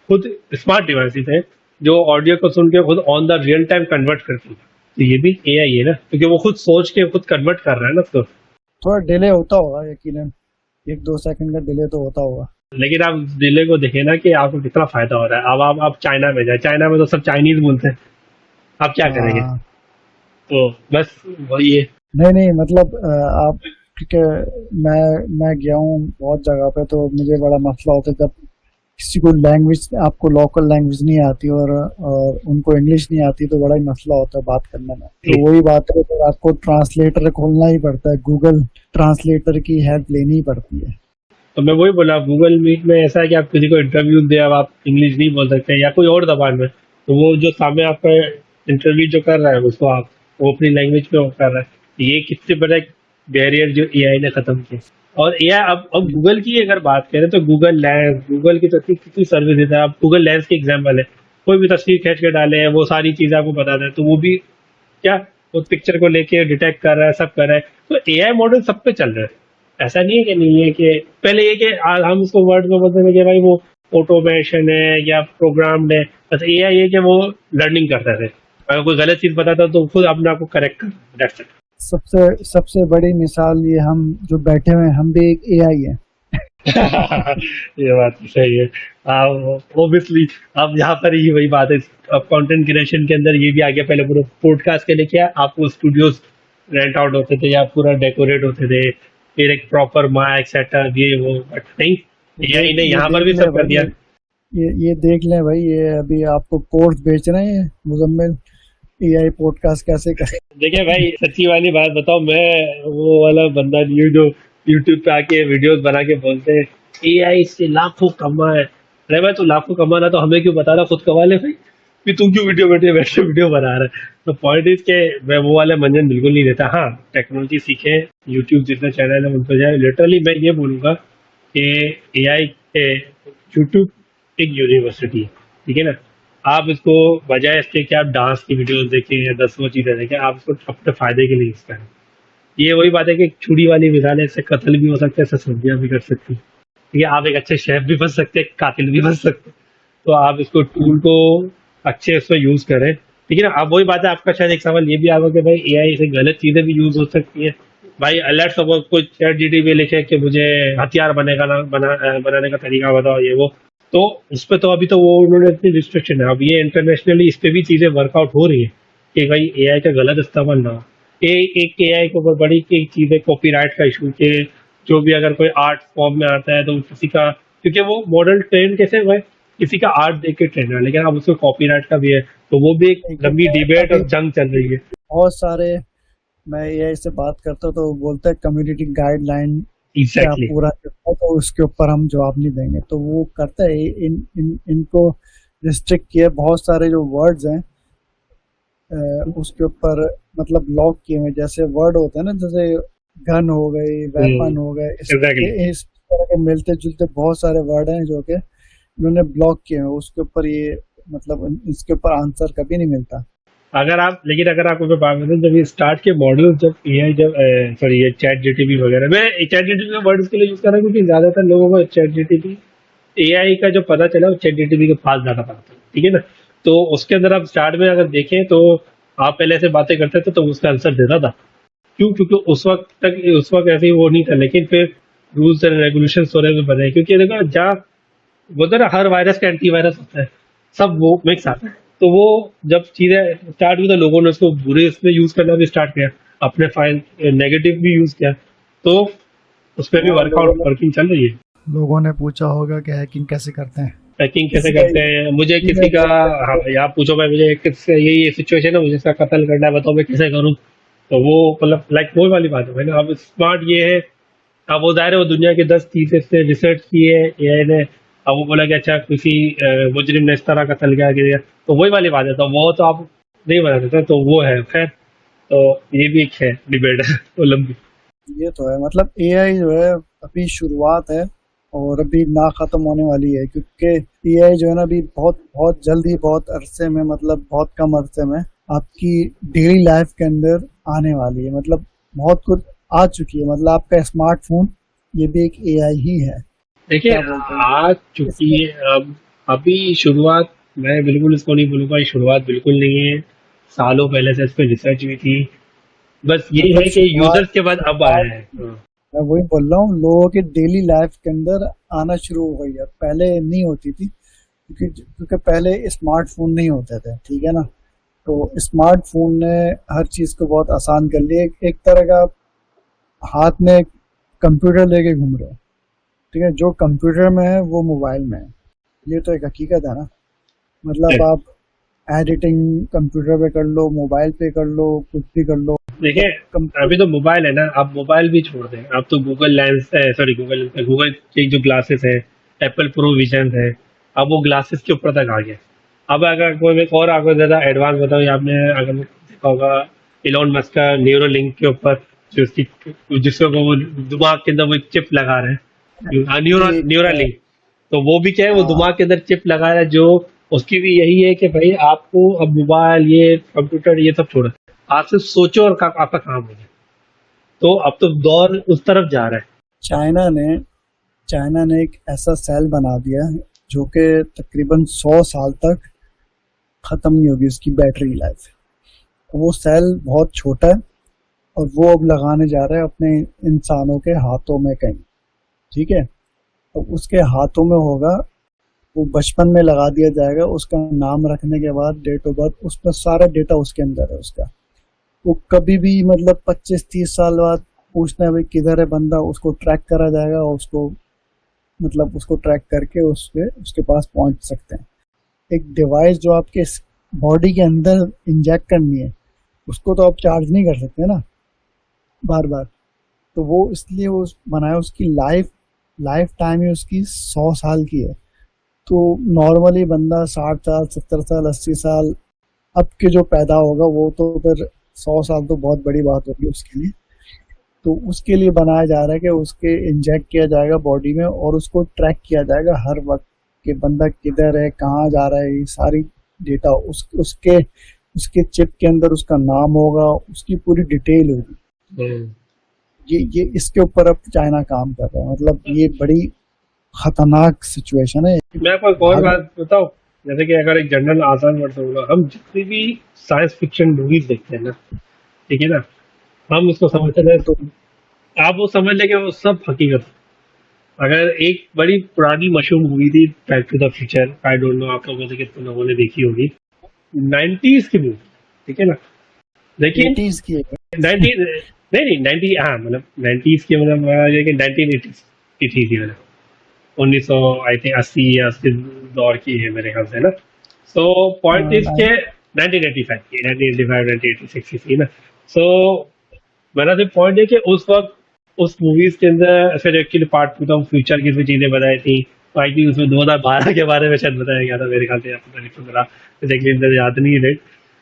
Speaker 1: खुद स्मार्ट डिवाइसेस है, जो ऑडियो को सुन के खुद on the real time convert करती है। तो ये भी एआई है ना, क्योंकि वो खुद सोच के खुद कन्वर्ट कर रहा है ना उसको।
Speaker 2: थोड़ा डिले होता होगा यकीनन, 1-2 सेकंड का डिले तो होता होगा।
Speaker 1: लेकिन आप डिले को देखें ना कि आपको कितना फायदा हो रहा है। अब आप चाइना में जाए, चाइना में तो सब चाइनीज बोलते हैं, आप क्या करेंगे?
Speaker 2: हाँ
Speaker 1: तो बस वही है।
Speaker 2: नहीं नहीं मतलब आप, क्योंकि मैं गया हूँ बहुत जगह पे, तो मुझे बड़ा मसला होता है जब किसी को लैंग्वेज, आपको लोकल लैंग्वेज नहीं आती और उनको इंग्लिश नहीं आती, तो बड़ा ही मसला होता है बात करने में। तो वही बात है, तो आपको ट्रांसलेटर खोलना ही पड़ता है, गूगल ट्रांसलेटर की हेल्प लेनी ही पड़ती है।
Speaker 1: तो मैं वही बोला, गूगल मीट में ऐसा है कि आप किसी को इंटरव्यू दे, अब आप इंग्लिश नहीं बोल सकते या कोई और जबान में, तो वो जो सामने आपका इंटरव्यू जो कर रहा है उसको आप वो अपनी लैंग्वेज में वो कर रहा है। ये कितने बड़ा बैरियर जो एआई ने खत्म किया। और एआई अब गूगल की अगर बात करें तो गूगल लेंस, गूगल की तो कितनी सर्विस देता है। अब गूगल लेंस की एग्जाम्पल है, कोई भी तस्वीर खींच के डाले है, वो सारी चीजें आपको बता दें, तो वो भी क्या, उस पिक्चर को लेके डिटेक्ट कर रहा है, सब कर रहा है। तो एआई मॉडल सब पे चल रहा है, ऐसा नहीं है कि नहीं है। कि पहले ये कि हम इसको वर्ड में बोलते थे कि भाई वो ऑटोमेशन है या प्रोग्राम्ड है, बस एआई है कि वो लर्निंग करता है, अगर कोई गलत चीज बताता तो खुद अपने आप को करेक्ट कर, दैट्स इट।
Speaker 2: सबसे सबसे बड़ी मिसाल ये हम जो बैठे हुए हैं, हम भी एक एआई है।
Speaker 1: ये बात तो सही है। ऑब्वियसली अब यहाँ पर ही वही बात है, अब कंटेंट क्रिएशन के अंदर ये भी आ गया। पहले पूरे पॉडकास्ट के लिए क्या, आपको स्टूडियोज रेंट आउट होते थे या पूरा डेकोरेट होते थे, फिर एक प्रॉपर माइक सेटअप ये वो, बट नहीं, एआई ने
Speaker 2: ये
Speaker 1: यहाँ पर भी
Speaker 2: देख ले
Speaker 1: सब कर
Speaker 2: भाई,
Speaker 1: दिया।
Speaker 2: ये देख लें भाई, ये अभी आपको कोर्स बेच रहे हैं मुजम्मिल, एआई पॉडकास्ट कैसे करें।
Speaker 1: देखिए भाई, सच्ची वाली बात बताओ, मैं वो वाला बंदा नहीं हूँ जो यूट्यूब पे आके वीडियोस बना के बोलते हैं एआई से लाखों कमाए। अरे भाई, तू लाखों कमाना तो हमें क्यों बता रहा, खुद कमा ले भाई, फिर तू क्यों वीडियो बैठे बैठे वीडियो बना रहा है। तो पॉइंट इज के मैं वो वाले मंजन बिल्कुल नहीं देता। हाँ, टेक्नोलॉजी सीखे, यूट्यूब जितना चैनल है उन पर जाए। लिटरली मैं ये बोलूंगा कि एआई यूट्यूब एक यूनिवर्सिटी है, ठीक है ना। आप इसको बजाय इसके कि आप डांस की वीडियोस देखें या 10 चीजें देखें, आप इसको अपने फायदे के लिए यूज करें। ये वही बात है कि छुरी वाली मिसाल है, इससे कत्ल भी हो सकता है, इससे सब्जियां भी कर सकती है, ठीक है। आप एक अच्छे शेफ भी बन सकते हैं, कातिल भी बन सकते हैं। तो आप इसको टूल को अच्छे से यूज करें, ठीक है ना। अब वही बात है, आपका शायद एक सवाल ये भी आगा कि भाई एआई से गलत चीजें भी यूज हो सकती है। भाई अलर्ट सपोज कोई चैट जीटीपी लिखे कि मुझे हथियार बनाने का तरीका बताओ ये वो, तो उस पर तो अभी तो वो उन्होंने इतनी रिस्ट्रिक्शन है। अब ये इंटरनेशनली इस पे भी चीजें वर्कआउट हो रही है कि भाई एआई का गलत इस्तेमाल ना हो। एक एआई के ऊपर बड़ी एक चीज है कॉपीराइट का इशू, के जो भी अगर कोई आर्ट फॉर्म में आता है तो किसी का, क्योंकि वो मॉडल ट्रेन कैसे हुआ है, किसी का आर्ट देख के ट्रेन है, लेकिन अब उसको कॉपीराइट का भी है, तो वो भी एक लंबी डिबेट और जंग चल रही है।
Speaker 2: बहुत सारे मैं एआई से बात करता हूँ तो बोलता है कम्युनिटी गाइडलाइन क्या
Speaker 1: एग्जैक्टली।
Speaker 2: पूरा करता है, तो उसके ऊपर हम जवाब नहीं देंगे, तो वो करता है इनको रिस्ट्रिक्ट किया, बहुत सारे जो वर्ड्स हैं उसके ऊपर मतलब लॉक किए हुए, जैसे वर्ड होते हैं ना, जैसे गन हो गई, वेपन हो गए,
Speaker 1: एग्जैक्टली।
Speaker 2: इस तरह के मिलते जुलते बहुत सारे वर्ड हैं जो कि इन्होंने ब्लॉक किए हैं उसके ऊपर, ये मतलब इसके ऊपर आंसर कभी नहीं मिलता।
Speaker 1: अगर आपको मैं बात बताऊं, जब ये स्टार्ट के मॉडल, जब एआई, जब सॉरी, ये चैट जीटीपी वगैरह, मैं चैट जीटीपी का वर्ड इसके लिए यूज कर रहा हूँ क्योंकि ज्यादातर लोगों को चैट जीटीपी, एआई का जो पता चला वो चैट जीटीपी के पास ज्यादा पता चला, ठीक है ना। तो उसके अंदर आप स्टार्ट में अगर देखें तो आप पहले से बातें करते थे तो उसका आंसर देता था। क्यों? क्योंकि उस वक्त ऐसे ही वो नहीं था, लेकिन फिर रूल्स एंड रेगुलेशन होने में बने, क्योंकि देखो जहाँ बोलते हैं ना, हर वायरस का एंटीवायरस होता है, सब वो मिक्स आता है। तो वो जब चीजें स्टार्ट हुई तो लोगों ने उसको बुरे इसमें यूज करना भी स्टार्ट किया, अपने फाइल नेगेटिव भी यूज किया, तो उस पर भी
Speaker 2: हाँ,
Speaker 1: वर्किंग चल रही है।
Speaker 2: लोगों ने पूछा होगा कि हैकिंग कैसे करते हैं।
Speaker 1: पैकिंग कैसे
Speaker 2: किसी का
Speaker 1: करते हैं, मुझे किसी का,
Speaker 2: email
Speaker 1: हाँ या पूछो भाई मुझे किससे यही सिचुएशन है, मुझे इसका कत्ल करना है, बताओ मैं कैसे करूँ। तो वो मतलब लाइक वही वाली बात है भाई ना। अब स्मार्ट ये है, अब वो दायरे, वो दुनिया के 10 थीसिस से रिसर्च की है एआई ने, अब वो बोला कि अच्छा किसी मुजरिम ने इस तरह कत्ल किया, तो वही वाली बात है। तो वो तो आप नहीं बता सकते, तो वो है खैर। तो ये भी एक है डिबेट है वो लंबी।
Speaker 2: ये तो है, मतलब एआई जो है अभी शुरुआत है और अभी ना खत्म होने वाली है, क्योंकि एआई जो है ना अभी बहुत बहुत जल्दी, बहुत अरसे में, मतलब बहुत कम अरसे में आपकी डेली लाइफ के अंदर आने वाली है। मतलब बहुत कुछ आ चुकी है, मतलब आपका स्मार्टफोन ये भी एक एआई ही है।
Speaker 1: देखिए
Speaker 2: क्या बोलते हैं
Speaker 1: आ चुकी
Speaker 2: इसमें?
Speaker 1: है अब, अभी शुरुआत, मैं बिल्कुल इसको नहीं बोलूंगा, ये शुरुआत बिल्कुल नहीं है। सालों पहले से इस पर रिसर्च हुई थी, बस ये
Speaker 2: मतलब
Speaker 1: है कि
Speaker 2: शुरुआत
Speaker 1: यूजर्स के बाद अब आया
Speaker 2: शुरुआत
Speaker 1: है। हाँ।
Speaker 2: मैं वही बोल रहा हूँ, लोगों के डेली लाइफ के अंदर आना शुरू हो गई है, पहले नहीं होती थी, क्योंकि पहले स्मार्टफोन नहीं होते थे, ठीक है ना। तो स्मार्टफोन ने हर चीज को बहुत आसान कर लिया, एक तरह का हाथ में कंप्यूटर लेके घूम रहे हो, ठीक है, जो कंप्यूटर में है वो मोबाइल में है। ये तो एक हकीकत है ना। मतलब आप एडिटिंग कंप्यूटर पे कर लो, मोबाइल पे कर लो, कुछ भी कर लो,
Speaker 1: देखिए
Speaker 2: मतलब कंप्यूटर।
Speaker 1: अभी तो मोबाइल है ना, आप मोबाइल भी छोड़ दें, आप तो गूगल लेंस है, सॉरी गूगल गूगल के जो ग्लासेस है, एप्पल प्रो विजन है, अब वो ग्लासेस के ऊपर तक आ गया। अब अगर कोई मैं और आगे ज्यादा एडवांस बताऊँ, आपने अगर देखा होगा इलॉन मस्क का न्यूरो लिंक के ऊपर, जो उसकी, जिसको वो दिमाग के अंदर वो चिप लगा रहे हैं,
Speaker 2: एक
Speaker 1: न्यूरा लिंक। तो वो भी क्या है, वो
Speaker 2: हाँ,
Speaker 1: दिमाग के अंदर चिप लगा रहा है, जो उसकी भी यही है कि भाई आपको अब मोबाइल, ये कंप्यूटर, ये सब छोड़ो, आप सिर्फ सोचो और आपका काम हो जाए। तो अब तो दौर उस तरफ जा रहा है।
Speaker 2: चाइना ने चाइना ने एक ऐसा सेल बना दिया है जो कि तकरीबन 100 साल तक खत्म नहीं होगी उसकी बैटरी लाइफ। वो सेल बहुत छोटा है और वो अब लगाने जा रहे हैं अपने इंसानों के हाथों में कहीं, ठीक है। तो उसके हाथों में होगा, वो बचपन में लगा दिया जाएगा, उसका नाम रखने के बाद डेट ऑफ बर्थ, उस पर सारा डेटा उसके अंदर है उसका। वो कभी भी मतलब 25-30 साल बाद पूछना है भाई किधर है बंदा, उसको ट्रैक करा जाएगा और उसको मतलब उसको ट्रैक करके उसके पास पहुंच सकते हैं। एक डिवाइस जो आपके बॉडी के अंदर इंजेक्ट करनी है, उसको तो आप चार्ज नहीं कर सकते ना बार बार। तो वो इसलिए वो बनाया, उसकी लाइफ लाइफ टाइम ही उसकी 100 साल की है। तो नॉर्मली बंदा 60 साल, 70 साल, 80 साल अब के जो पैदा होगा वो तो फिर 100 साल तो बहुत बड़ी बात होगी उसके लिए। तो उसके लिए बनाया जा रहा है कि उसके इंजेक्ट किया जाएगा बॉडी में और उसको ट्रैक किया जाएगा हर वक्त कि बंदा किधर है, कहाँ जा रहा है, ये सारी डेटा उसके उसके चिप के अंदर उसका नाम होगा, उसकी पूरी डिटेल होगी।
Speaker 1: हम्म।
Speaker 2: ये इसके ऊपर अब चाइना काम कर रहा है, मतलब ये बड़ी खतरनाक सिचुएशन है।
Speaker 1: मैं आपको एक और बात बताऊं, जैसे कि अगर एक जनरल आसान वर्ड से बोला, हम जितनी भी साइंस फिक्शन मूवीज देखते हैं ना, ठीक है ना, हम इसको समझते हैं,
Speaker 2: तो
Speaker 1: आप वो समझ लेंगे वो सब हकीकत। अगर एक बड़ी पुरानी मशहूर मूवी थी Back to the Future, I don't know आप लोगों से कितने लोगों ने देखी होगी, 90s की मूवी, ठीक है ना। लेकिन
Speaker 2: 80s की है।
Speaker 1: 90, नहीं नहीं 90, हाँ मतलब 90s की, मतलब 1980 की थी मतलब 1900 आई थिंक 80 या 80 दौर की है मेरे ख्याल से ना। सो पॉइंट
Speaker 2: हाँ,
Speaker 1: इसके 1985 की, 1985 1986 की थी ना। सो मेरा सिर्फ पॉइंट है कि उस वक्त उस मूवीज के अंदर फिर एक्चुअली पार्ट टू तो फ्यूचर की भी चीजें बताई थी। तो आई थिंक उसमें 2012 के बारे में शायद बताया गया था मेरे ख्याल से, या पता नहीं 15 एग्जैक्टली मुझे याद नहीं है।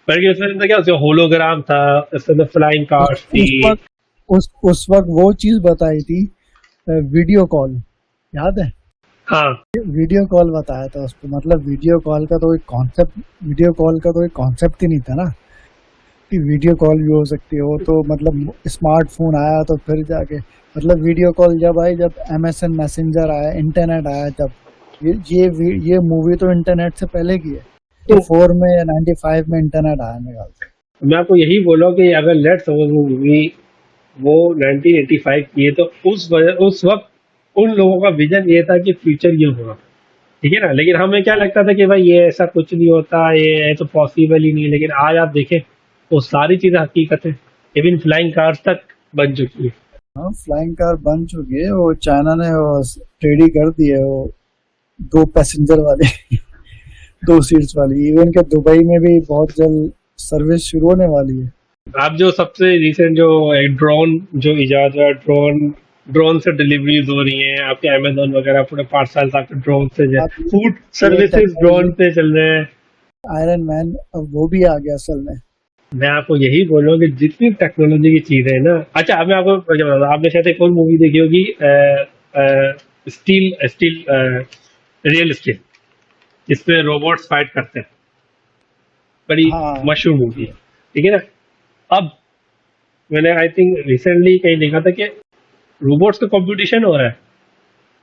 Speaker 1: पर कि उसमें अंदर क्या, उसमें होलोग्राम था, उसके अंदर फ्लाइंग कार्स थी।
Speaker 2: उस वक्त उस वक्त वो चीज बताई थी, वीडियो कॉल, याद है?
Speaker 1: हाँ
Speaker 2: वीडियो कॉल बताया था उसको, मतलब वीडियो कॉल का तो एक कॉन्सेप्ट, वीडियो कॉल का तो एक कॉन्सेप्ट ही नहीं था ना कि वीडियो कॉल भी हो सकती है। वो तो मतलब स्मार्टफोन आया तो फिर जाके, मतलब वीडियो कॉल जब आई, जब MSN मैसेंजर आया, इंटरनेट आया, जब ये मूवी तो इंटरनेट से पहले की है।
Speaker 1: तो
Speaker 2: 4 में या 95 में इंटरनेट आया मेरे ख्याल से।
Speaker 1: मैं आपको यही बोला कि अगर लेट सपोज वो मूवी वो 1985 की है, तो उस वक्त उन लोगों का विजन ये था कि फ्यूचर ये होगा, ठीक है ना। लेकिन हमें क्या लगता था कि भाई ये ऐसा कुछ नहीं होता, ये तो पॉसिबल ही नहीं है। लेकिन आज आप देखें वो सारी चीजें हकीकत है, इवन फ्लाइंग कार्स तक बन चुकी है।
Speaker 2: हाँ, फ्लाइंग कार बन चुकी है, वो चाइना ने वो रेडी कर दी है, वो 2 पैसेंजर वाली 2 सीट्स वाली। इवन के दुबई में भी बहुत जल्द सर्विस शुरू होने वाली है।
Speaker 1: आप जो सबसे रिसेंट जो एक ड्रोन जो इजाद हुआ, ड्रोन से डिलीवरीज हो रही हैं, आपके अमेजोन वगैरह पूरे पार्सल्स आपके ड्रोन से,
Speaker 2: अब
Speaker 1: फूड
Speaker 2: ये
Speaker 1: सर्विसेज
Speaker 2: टेक्नोलॉजी,
Speaker 1: ड्रोन पे चल रहे हैं।
Speaker 2: आयरन मैन अब वो भी आ गया असल में।
Speaker 1: मैं आपको यही बोल रहा हूँ कि जितनी टेक्नोलॉजी की चीजें है ना। अच्छा, अब मैं आपको क्या बता रहा हूँ, आपने शायद एक और मूवी देखी होगी, स्टील स्टील रियल स्टील, जिसमें रोबोट्स फाइट करते हैं। बड़ी
Speaker 2: हाँ,
Speaker 1: मशहूर मूवी है, ठीक है ना। अब मैंने आई थिंक रिसेंटली कहीं देखा था कि रोबोट्स का कंपटीशन हो रहा है।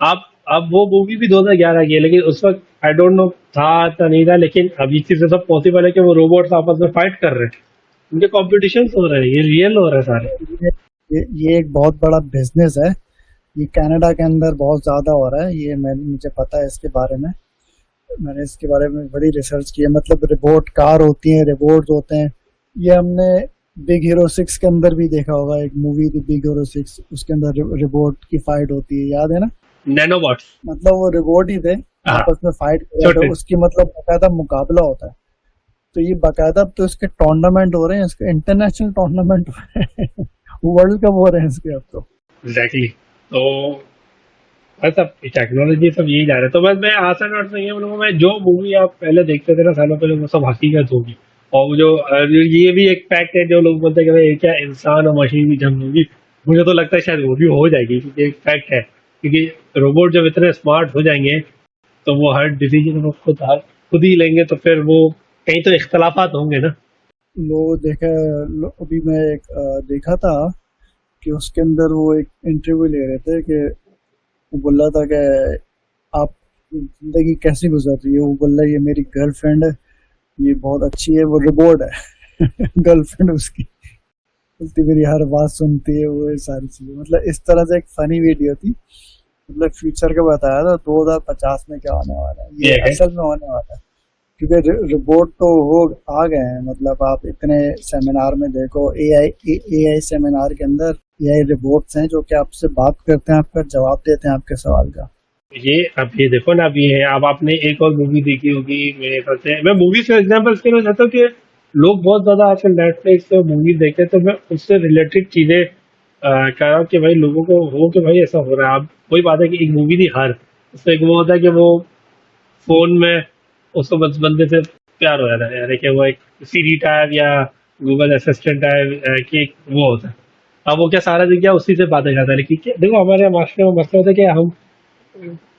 Speaker 1: आप अब वो मूवी भी 2011 की है, लेकिन उस वक्त आई डोंट नो था या नहीं था, लेकिन अब ये चीजें सब पॉसिबल है कि वो रोबोट्स आपस में फाइट कर रहे हैं, उनके कॉम्पिटिशन हो रहे हैं, ये रियल हो रहा है सारे।
Speaker 2: ये एक बहुत बड़ा बिजनेस है। ये कनाडा के अंदर बहुत ज्यादा हो रहा है, ये मुझे पता है इसके बारे में। मैंने इसके बारे में बड़ी रिसर्च की है। मतलब रोबोट कार होती हैं, रोबोट्स होते हैं। ये हमने बिग हीरो 6 के अंदर भी देखा होगा, एक मूवी थी बिग हीरो 6, उसके अंदर रोबोट की फाइट होती है, याद है ना?
Speaker 1: नैनोबॉट्स।
Speaker 2: मतलब वो रोबोट ही थे,
Speaker 1: हाँ,
Speaker 2: आपस में फाइट कर रहे थे,
Speaker 1: छोटे।
Speaker 2: उसकी मतलब बकायदा मुकाबला होता है। तो ये बकायदा अब तो इसके टूर्नामेंट हो रहे हैं, इसके इंटरनेशनल टूर्नामेंट हो रहे हैं वर्ल्ड कप हो रहे हैं इसके अब तो।
Speaker 1: एग्जैक्टली। तो बस अब टेक्नोलॉजी सब यही जा रहा है। तो बस मैं आशा करता हूँ ये बोलूँगा, मैं जो मूवी आप पहले देखते थे ना सालों पहले, वो सब हकीकत होगी। और वो जो ये भी एक फैक्ट है, जो लोग बोलते हैं कि भाई ये क्या इंसान और मशीन की जंग होगी, मुझे तो लगता है शायद वो भी हो जाएगी, क्योंकि एक फैक्ट है। क्योंकि रोबोट जब इतने स्मार्ट हो जाएंगे तो वो हर डिसीजन वो खुद ही लेंगे, तो फिर वो कहीं तो इख्तलाफात होंगे ना।
Speaker 2: अभी मैं एक देखा था कि उसके अंदर वो एक इंटरव्यू ले रहे थे कि वो बोल रहा था कि आप जिंदगी कैसे गुजर रही है। वो बोल रहा है ये मेरी गर्लफ्रेंड है, ये बहुत अच्छी है, वो रोबोट है गर्लफ्रेंड उसकी, बोलती मेरी हर बात सुनती है, वो ये सारी चीजें। मतलब इस तरह से एक फनी वीडियो थी। मतलब फ्यूचर का बताया था 2050 में क्या होने वाला है, ये
Speaker 1: ये है।
Speaker 2: असल में होने वाला है। क्योंकि रोबोट तो हो आ गए हैं। मतलब आप इतने सेमिनार में देखो, एआई सेमिनार के अंदर एआई रोबोट्स हैं जो कि आपसे बात करते हैं, आपका जवाब देते हैं आपके सवाल का।
Speaker 1: ये अब ये देखो ना, अब ये है। अब आपने एक और मूवी देखी होगी मेरे ख्याल से, मैं मूवी से एग्जाम्पल इसके लिए चाहता हूँ कि लोग बहुत ज्यादा आजकल नेटफ्लिक्स पे मूवी देखते हैं, तो मैं उससे रिलेटेड चीजें कह रहा हूँ कि भाई लोगों को हो कि भाई ऐसा हो रहा है। अब वही बात है कि एक मूवी थी हर, उसमें एक वो होता है कि वो फोन में उसको बस बंदे से प्यार हो जाता है, यानी कि वो एक सीरी टाइप या गूगल असिस्टेंट टाइप की एक वो होता है। अब वो क्या सारा दिन क्या उसी से बातें करता है। लेकिन देखो हमारे मास्टर में मसला होता है कि हम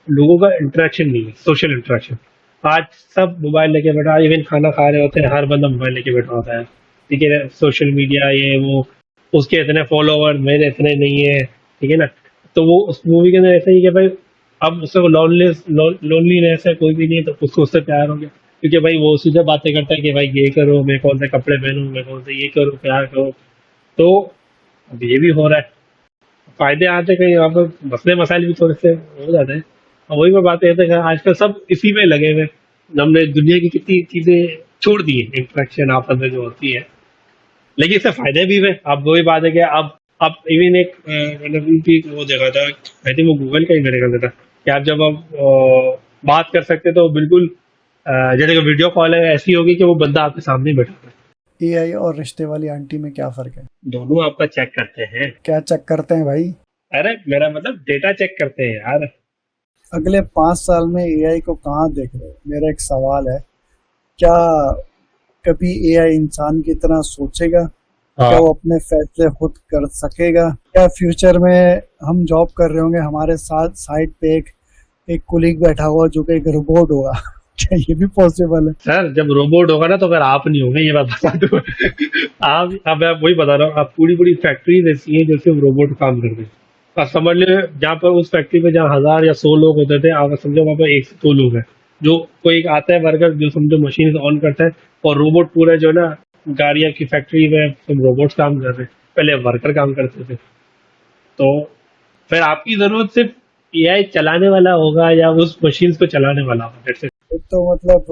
Speaker 1: लोगों का इंटरेक्शन नहीं है, सोशल इंटरेक्शन। आज सब मोबाइल लेके बैठा, इवन खाना खा रहे होते हैं हर बंदा मोबाइल लेके बैठा होता है, ठीक है। सोशल मीडिया ये वो, उसके इतने फॉलोवर मेरे इतने नहीं है, ठीक है ना। तो वो उस मूवी के अंदर ऐसा ही है कि भाई अब उससे लोनलीनेस है, कोई भी नहीं है, तो उसको उससे प्यार हो गया, क्योंकि भाई वो उसी से बातें करता है कि भाई ये करो, मैं कौन से कपड़े पहनूं, मैं कौन से ये करूँ, प्यार करो। तो अब ये भी हो रहा है। फायदे आते कहीं यहाँ पर, मसले मसाइल भी थोड़े से हो जाते हैं। और वही मैं बात कहते हैं, आजकल सब इसी में लगे हुए हैं। हमने दुनिया की कितनी चीजें छोड़ दी है, इंटरेक्शन आपस में जो होती है। लेकिन इससे फायदे भी हुए। अब वही बात है कि अब इवन एक मैंने भी वो देखा था, आई थिंक वो गूगल का ही मेरे ख्याल से था, कि आप जब बात कर सकते तो बिल्कुल जैसे कि वीडियो कॉल है ऐसी होगी कि वो बंदा आपके सामने ही बैठा है।
Speaker 2: एआई और रिश्ते वाली आंटी में क्या फर्क है?
Speaker 1: दोनों आपका चेक करते हैं।
Speaker 2: क्या चेक करते हैं भाई?
Speaker 1: अरे मेरा मतलब डेटा चेक करते हैं यार।
Speaker 2: अगले 5 साल में एआई को कहाँ देख रहे हो? मेरा एक सवाल है, क्या कभी एआई इंसान की तरह सोचेगा? क्या
Speaker 1: हाँ।
Speaker 2: वो अपने फैसले खुद कर सकेगा? क्या फ्यूचर में हम जॉब कर रहे होंगे, हमारे साथ साइड पे एक कुलीग बैठा हुआ जो कि एक रोबोट होगा? क्या ये भी पॉसिबल है?
Speaker 1: सर जब रोबोट होगा ना तो फिर आप नहीं होंगे, ये बात बता दो। आप अब मैं वही बता रहा हूँ, आप पूरी पूरी फैक्ट्रीज ऐसी हैं जो सिर्फ रोबोट काम कर रहे हैं। आप समझ लो जहाँ पर उस फैक्ट्री में जहाँ 1000 या 100 लोग होते थे, आप समझो वहाँ पर 1 से 2 लोग हैं। जो कोई एक आता है वर्कर जो समझो मशीन ऑन करता है, और रोबोट पूरा जो है ना, गाड़ियाँ की फैक्ट्री में सब रोबोट्स काम कर रहे हैं, पहले वर्कर काम करते थे। तो फिर आपकी जरूरत सिर्फ एआई चलाने वाला होगा या उस मशीन को चलाने वाला होगा, that's it।
Speaker 2: तो मतलब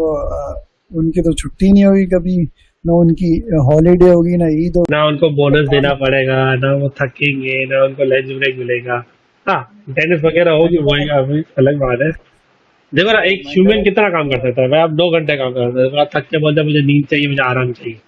Speaker 2: उनकी तो छुट्टी नहीं होगी कभी, ना उनकी हॉलीडे होगी, ना ईद होगी।
Speaker 1: ना उनको बोनस देना पड़ेगा, ना वो थकेंगे, ना उनको लंच ब्रेक मिलेगा। हाँ, टेनिस वगैरह होगी, वो एक अभी अलग बात है। देखो ना, एक
Speaker 2: मैं कह
Speaker 1: ह्यूमन
Speaker 2: रहा
Speaker 1: कितना काम कर सकता है भाई? आप 2 घंटे काम कर सकते हो, आप थक के बोलते हैं मुझे नींद चाहिए, मुझे आराम चाहिए।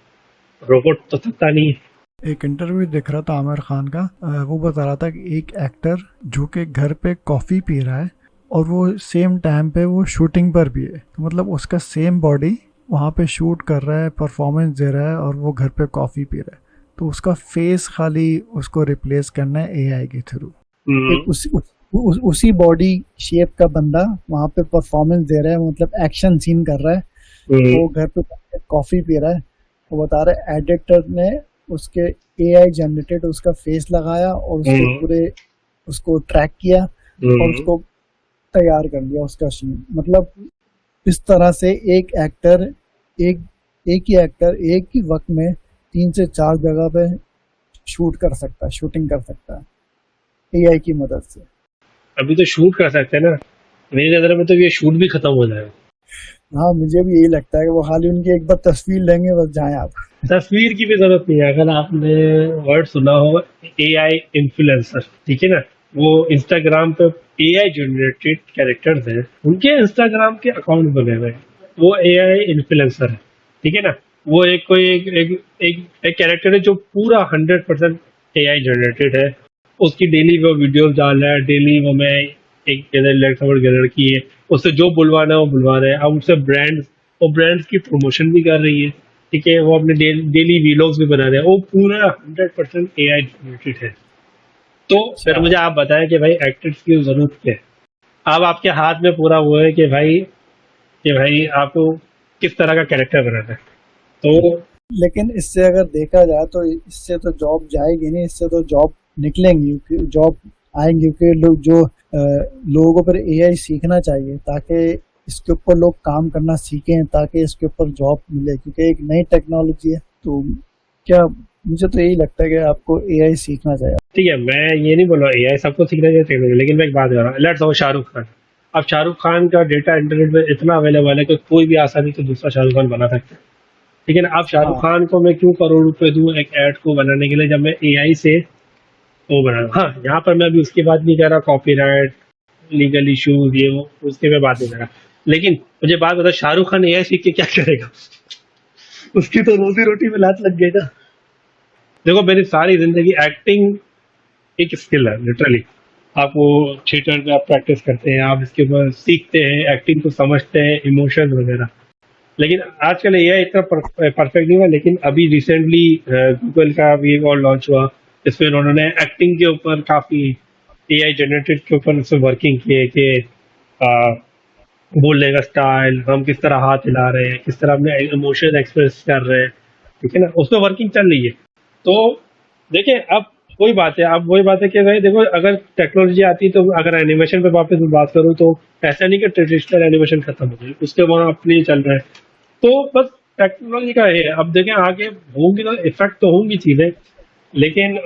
Speaker 1: रोबोट तो थकता नहीं है।
Speaker 2: एक इंटरव्यू दिख रहा था आमिर खान का, वो बता रहा था कि एक एक्टर जो कि घर पे कॉफ़ी पी रहा है और वो सेम टाइम पे वो शूटिंग पर भी है, तो मतलब उसका सेम बॉडी वहाँ पे शूट कर रहा है, परफॉर्मेंस दे रहा है, और वो घर पे कॉफ़ी पी रहा है। तो उसका फेस खाली उसको रिप्लेस करना है एआई के थ्रू। एक उसी बॉडी शेप का बंदा वहाँ पे परफॉर्मेंस दे रहा है, मतलब एक्शन सीन कर रहा है, वो घर पे कॉफ़ी पी रहा है। वो बता रहा है एडिटर ने उसके एआई जनरेटेड उसका फेस लगाया और उसके पूरे उसको ट्रैक किया और उसको तैयार कर दिया उसका सीन। मतलब इस तरह से एक ही एक्टर एक ही वक्त में 3 से 4 जगह पे शूटिंग कर सकता है एआई की मदद से।
Speaker 1: अभी तो शूट कर सकते हैं ना, मेरी नजर में तो ये शूट भी खत्म हो जाएगा।
Speaker 2: हाँ, मुझे भी यही लगता है कि वो खाली उनकी एक बार तस्वीर लेंगे, बस जाएं आप।
Speaker 1: तस्वीर की भी जरूरत नहीं है। अगर आपने वर्ड सुना हो एआई इन्फ्लुएंसर, ठीक है ना, वो इंस्टाग्राम पे एआई जनरेटेड कैरेक्टर्स हैं, उनके इंस्टाग्राम के अकाउंट बने हुए हैं, वो एआई इन्फ्लुएंसर है, ठीक है ना। वो एक कोई एक कैरेक्टर है जो पूरा 100% एआई जनरेटेड है। उसकी डेली वो वीडियोस डाल रहा है, डेली वो मैं एक लड़की है, उससे जो बुलवाना है वो बुलवा रहे हैं। अब उससे ब्रांड्स की प्रमोशन भी कर रही है, ठीक है। वो अपने डेली वीलॉग्स भी बना रहे हैं, वो पूरा 100% एआई जनरेटेड है। तो फिर मुझे आप बताएं कि भाई एक्टर्स की जरूरत क्या है? अब आपके हाथ में पूरा वो है कि भाई आपको किस तरह का कैरेक्टर बनाना है। तो
Speaker 2: लेकिन इससे अगर देखा जाए तो इससे तो जॉब जाएगी नहीं, इससे तो जॉब निकलेंगी, जॉब आएंगी, क्योंकि लोगों को पर एआई सीखना चाहिए ताकि इसके ऊपर लोग काम करना सीखें, ताकि इसके ऊपर जॉब मिले, क्योंकि एक नई टेक्नोलॉजी है। तो क्या, मुझे तो यही लगता है कि आपको एआई सीखना चाहिए।
Speaker 1: ठीक है, मैं ये नहीं बोल रहा एआई सबको सीखना चाहिए टेक्नोलॉजी, लेकिन मैं एक बात कर रहा हूँ, लेट्स सपोज शाहरुख खान। अब शाहरुख खान का डेटा इंटरनेट में इतना अवेलेबल है कि कोई भी आसानी से दूसरा शाहरुख खान बना सकता है, ठीक है ना। अब शाहरुख
Speaker 2: हाँ,
Speaker 1: खान को मैं क्यों करोड़ रुपए दूं एक एड को बनाने के लिए, जब मैं एआई से वो बना रहा हूँ। हाँ, यहाँ पर मैं अभी उसकी बात नहीं कर रहा, कॉपीराइट, लीगल इश्यूज, ये वो उसकी मैं बात नहीं कर रहा। लेकिन मुझे बात बता, शाहरुख खान एआई सीख के क्या करेगा? उसकी तो रोजी रोटी में लात लग गई ना। देखो, मेरी सारी जिंदगी एक्टिंग एक स्किल है लिटरली। आप वो थिएटर में आप प्रैक्टिस करते हैं, आप इसके ऊपर सीखते हैं, एक्टिंग को समझते हैं, इमोशंस वगैरह। लेकिन आजकल ये इतना परफेक्ट नहीं हुआ, लेकिन अभी रिसेंटली गूगल का भी एक और लॉन्च हुआ, जिसमें उन्होंने एक्टिंग के ऊपर काफी एआई जनरेटेड के ऊपर उसमें वर्किंग की है कि अ, बोलने का स्टाइल, हम किस तरह हाथ हिला रहे हैं, किस तरह अपने इमोशन एक्सप्रेस कर रहे हैं, ठीक है ना, उसमें वर्किंग चल रही है। तो देखिए, अब वही बात है कि भाई देखो, अगर टेक्नोलॉजी आती तो अगर एनिमेशन पे वापस मैं बात करूँ तो ऐसा नहीं कि ट्रेडिशनल एनिमेशन खत्म हो गई, उसके वहाँ अपने चल रहा है। तो बस टेक्नोलॉजी का है। अब देखें आगे होंगी तो इफेक्ट तो होंगी चीजें, लेकिन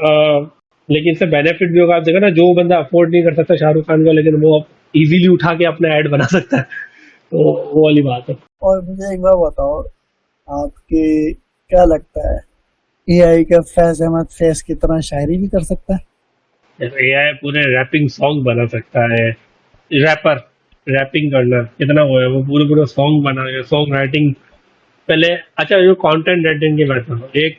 Speaker 1: लेकिन इससे बेनिफिट भी होगा। आप देखो ना, जो बंदा अफोर्ड नहीं कर सकता शाहरुख खान को, लेकिन वो इजीली उठा के अपना ऐड बना सकता है, तो वो वाली बात है।
Speaker 2: और मुझे एक बार बताओ, आपके क्या लगता है एआई का फैज अहमद फैज की तरह शायरी भी कर सकता है?
Speaker 1: एआई पूरे रैपिंग सॉन्ग बना सकता है। रैपर रैपिंग करना कितना वो है, वो पूरे पूरे सॉन्ग बना, सॉन्ग राइटिंग पहले अच्छा जो कंटेंट राइटिंग की बात करो, एक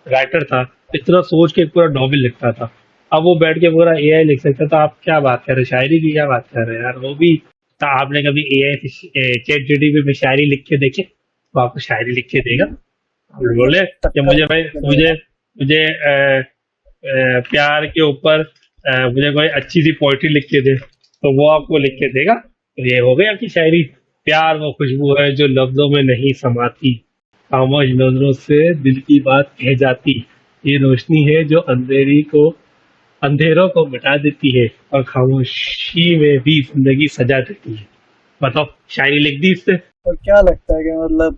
Speaker 1: राइटर था, इतना सोच के एक पूरा नॉवेल लिखता था, अब वो बैठ के पूरा एआई लिख सकता है, तो आप क्या बात कर रहे हैं, शायरी की क्या बात कर रहे हैं यार। वो भी तो आपने कभी एआई चैट जीटीपी में शायरी लिख के देखे, वो आपको शायरी लिख के देगा? आप बोले कि
Speaker 2: टक्कर
Speaker 1: मुझे भाई
Speaker 2: चलेगा।
Speaker 1: मुझे प्यार के ऊपर मुझे कोई अच्छी सी पोइट्री लिख के दे, तो वो आपको लिख के देगा? तो ये हो गई आपकी शायरी। प्यार वो खुशबू है जो लफ्जों में नहीं समाती, खामोश नजरों से दिल की बात कह जाती, ये रोशनी है जो अंधेरों को मिटा देती है और खामोशी में भी जिंदगी सजा देती है। बताओ, शायरी लिख दी इससे?
Speaker 2: और क्या लगता है कि मतलब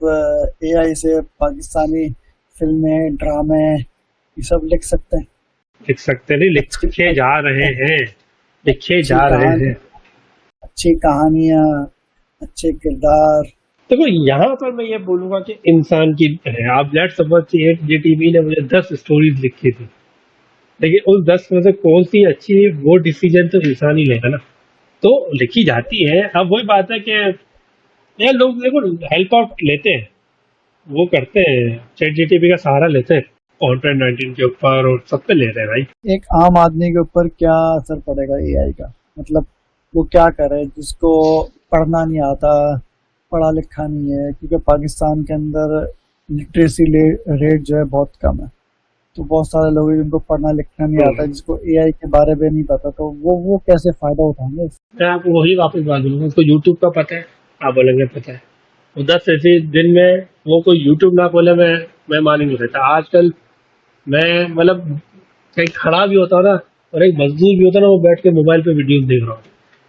Speaker 2: एआई से पाकिस्तानी फिल्में, ड्रामे ये सब लिख सकते हैं?
Speaker 1: लिख सकते नहीं,
Speaker 2: अच्छी
Speaker 1: लिखे जा रहे हैं, लिखे
Speaker 2: अच्छी
Speaker 1: जा रहे
Speaker 2: कहानी,
Speaker 1: हैं।
Speaker 2: अच्छी कहानियाँ, अच्छे किरदार।
Speaker 1: देखो यहाँ पर मैं ये बोलूंगा कि इंसान की है। आप लेट सपोज चैट जीटीपी ने मुझे 10 स्टोरीज लिखी थी, लेकिन उस 10 में से कौन सी अच्छी है वो डिसीजन तो इंसान ही लेगा ना। तो लिखी जाती है। अब वही बात है कि यार लोग देखो हेल्प आउट लेते हैं, वो करते हैं, चैट जीटीपी का सहारा लेते हैं कॉन्टेंट 19 के ऊपर और सब पे ले रहे हैं भाई।
Speaker 2: एक आम आदमी के ऊपर क्या असर पड़ेगा एआई का? मतलब वो क्या करे जिसको पढ़ना नहीं आता, पढ़ा लिखा नहीं है, क्योंकि पाकिस्तान के अंदर लिटरेसी रेट जो है बहुत कम है। तो बहुत सारे लोग हैं जिनको पढ़ना लिखना नहीं आता, जिसको एआई के बारे में नहीं पता, तो वो कैसे फायदा उठाएंगे?
Speaker 1: मैं आपको वही वापस बात बोलूंगा, उसको यूट्यूब का पता है, आप बोलेंगे पता है। वो 10 ऐसे दिन में वो कोई यूट्यूब ना खोले, मैं मान ही नहीं सकता। आजकल मैं मतलब कहीं खड़ा भी होता हूँ ना, और एक मजदूर भी होता है ना, वो बैठ के मोबाइल पे वीडियोस देख रहा हूँ,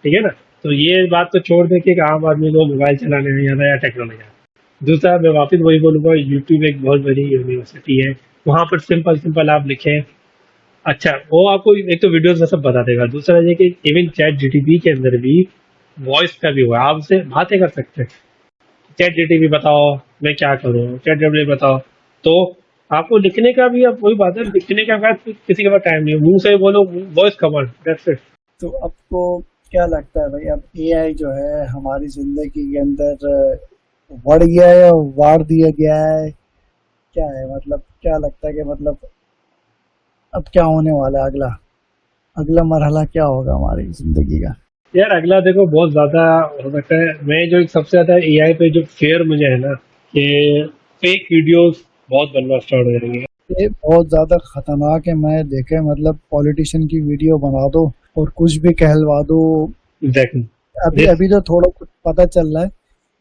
Speaker 1: ठीक है ना। तो ये बात तो छोड़ दे कि एक आम आदमी को मोबाइल चलाने नहीं आता या टेक्नोलॉजी आता। दूसरा मैं वापस वही बोलूंगा, यूट्यूब एक बहुत बड़ी यूनिवर्सिटी है, वहां पर सिंपल सिंपल आप लिखें, अच्छा वो आपको एक तो वीडियोस में सब बता देगा। दूसरा ये कि इवन चैट जीटीपी के अंदर भी वॉइस का भी हुआ, आप उससे बातें कर सकते हैं। चैट जीटीपी बताओ मैं क्या करूँ, चैट जीटीपी बताओ। तो आपको लिखने का भी, अब वही बात है, लिखने का बाद किसी के पास टाइम नहीं है, मुंह से बोलो वॉइस कमांड, दैट्स इट।
Speaker 2: तो आपको क्या लगता है भाई, अब एआई जो है हमारी जिंदगी के अंदर बढ़ गया है या वाड़ दिया गया है? क्या है मतलब, क्या लगता है कि मतलब अब क्या होने वाला है? अगला अगला मरहला क्या होगा हमारी जिंदगी का?
Speaker 1: यार अगला देखो बहुत ज्यादा हो सकता है। मैं जो एक सबसे ज्यादा एआई पे जो फेयर मुझे है ना, कि फेक वीडियोस बहुत बनना स्टार्ट हो जाएंगे।
Speaker 2: ये बहुत ज्यादा खतरनाक है। मैं देखे मतलब पॉलिटिशियन की वीडियो बना दो और कुछ भी कहलवा दो।
Speaker 1: एग्जैक्टली।
Speaker 2: अभी अभी तो थोड़ा कुछ पता चल रहा है,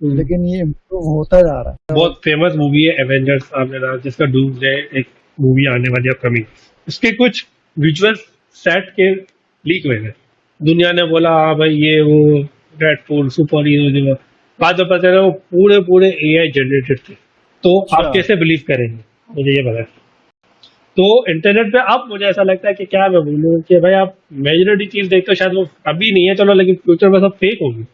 Speaker 2: लेकिन ये इम्प्रूव होता जा रहा है।
Speaker 1: बहुत फेमस मूवी है एवेंजर्स, आपने नाम, जिसका डूम्सडे एक मूवी आने वाली है अपकमिंग, उसके कुछ विजुअल सेट के लीक हुए हैं। दुनिया ने बोला हाँ भाई ये वो डेडपूल सुपर हीरो, बाद में पता चला वो पूरे पूरे एआई जनरेटेड थे। तो आप
Speaker 2: अच्छा,
Speaker 1: कैसे बिलीव करेंगे, मुझे ये बता। तो इंटरनेट पे अब मुझे ऐसा लगता है कि क्या मैं बोलूँ कि भाई आप मेजोरिटी चीज देखते हो, शायद वो अभी नहीं है चलो, लेकिन फ्यूचर में सब फेक होगी।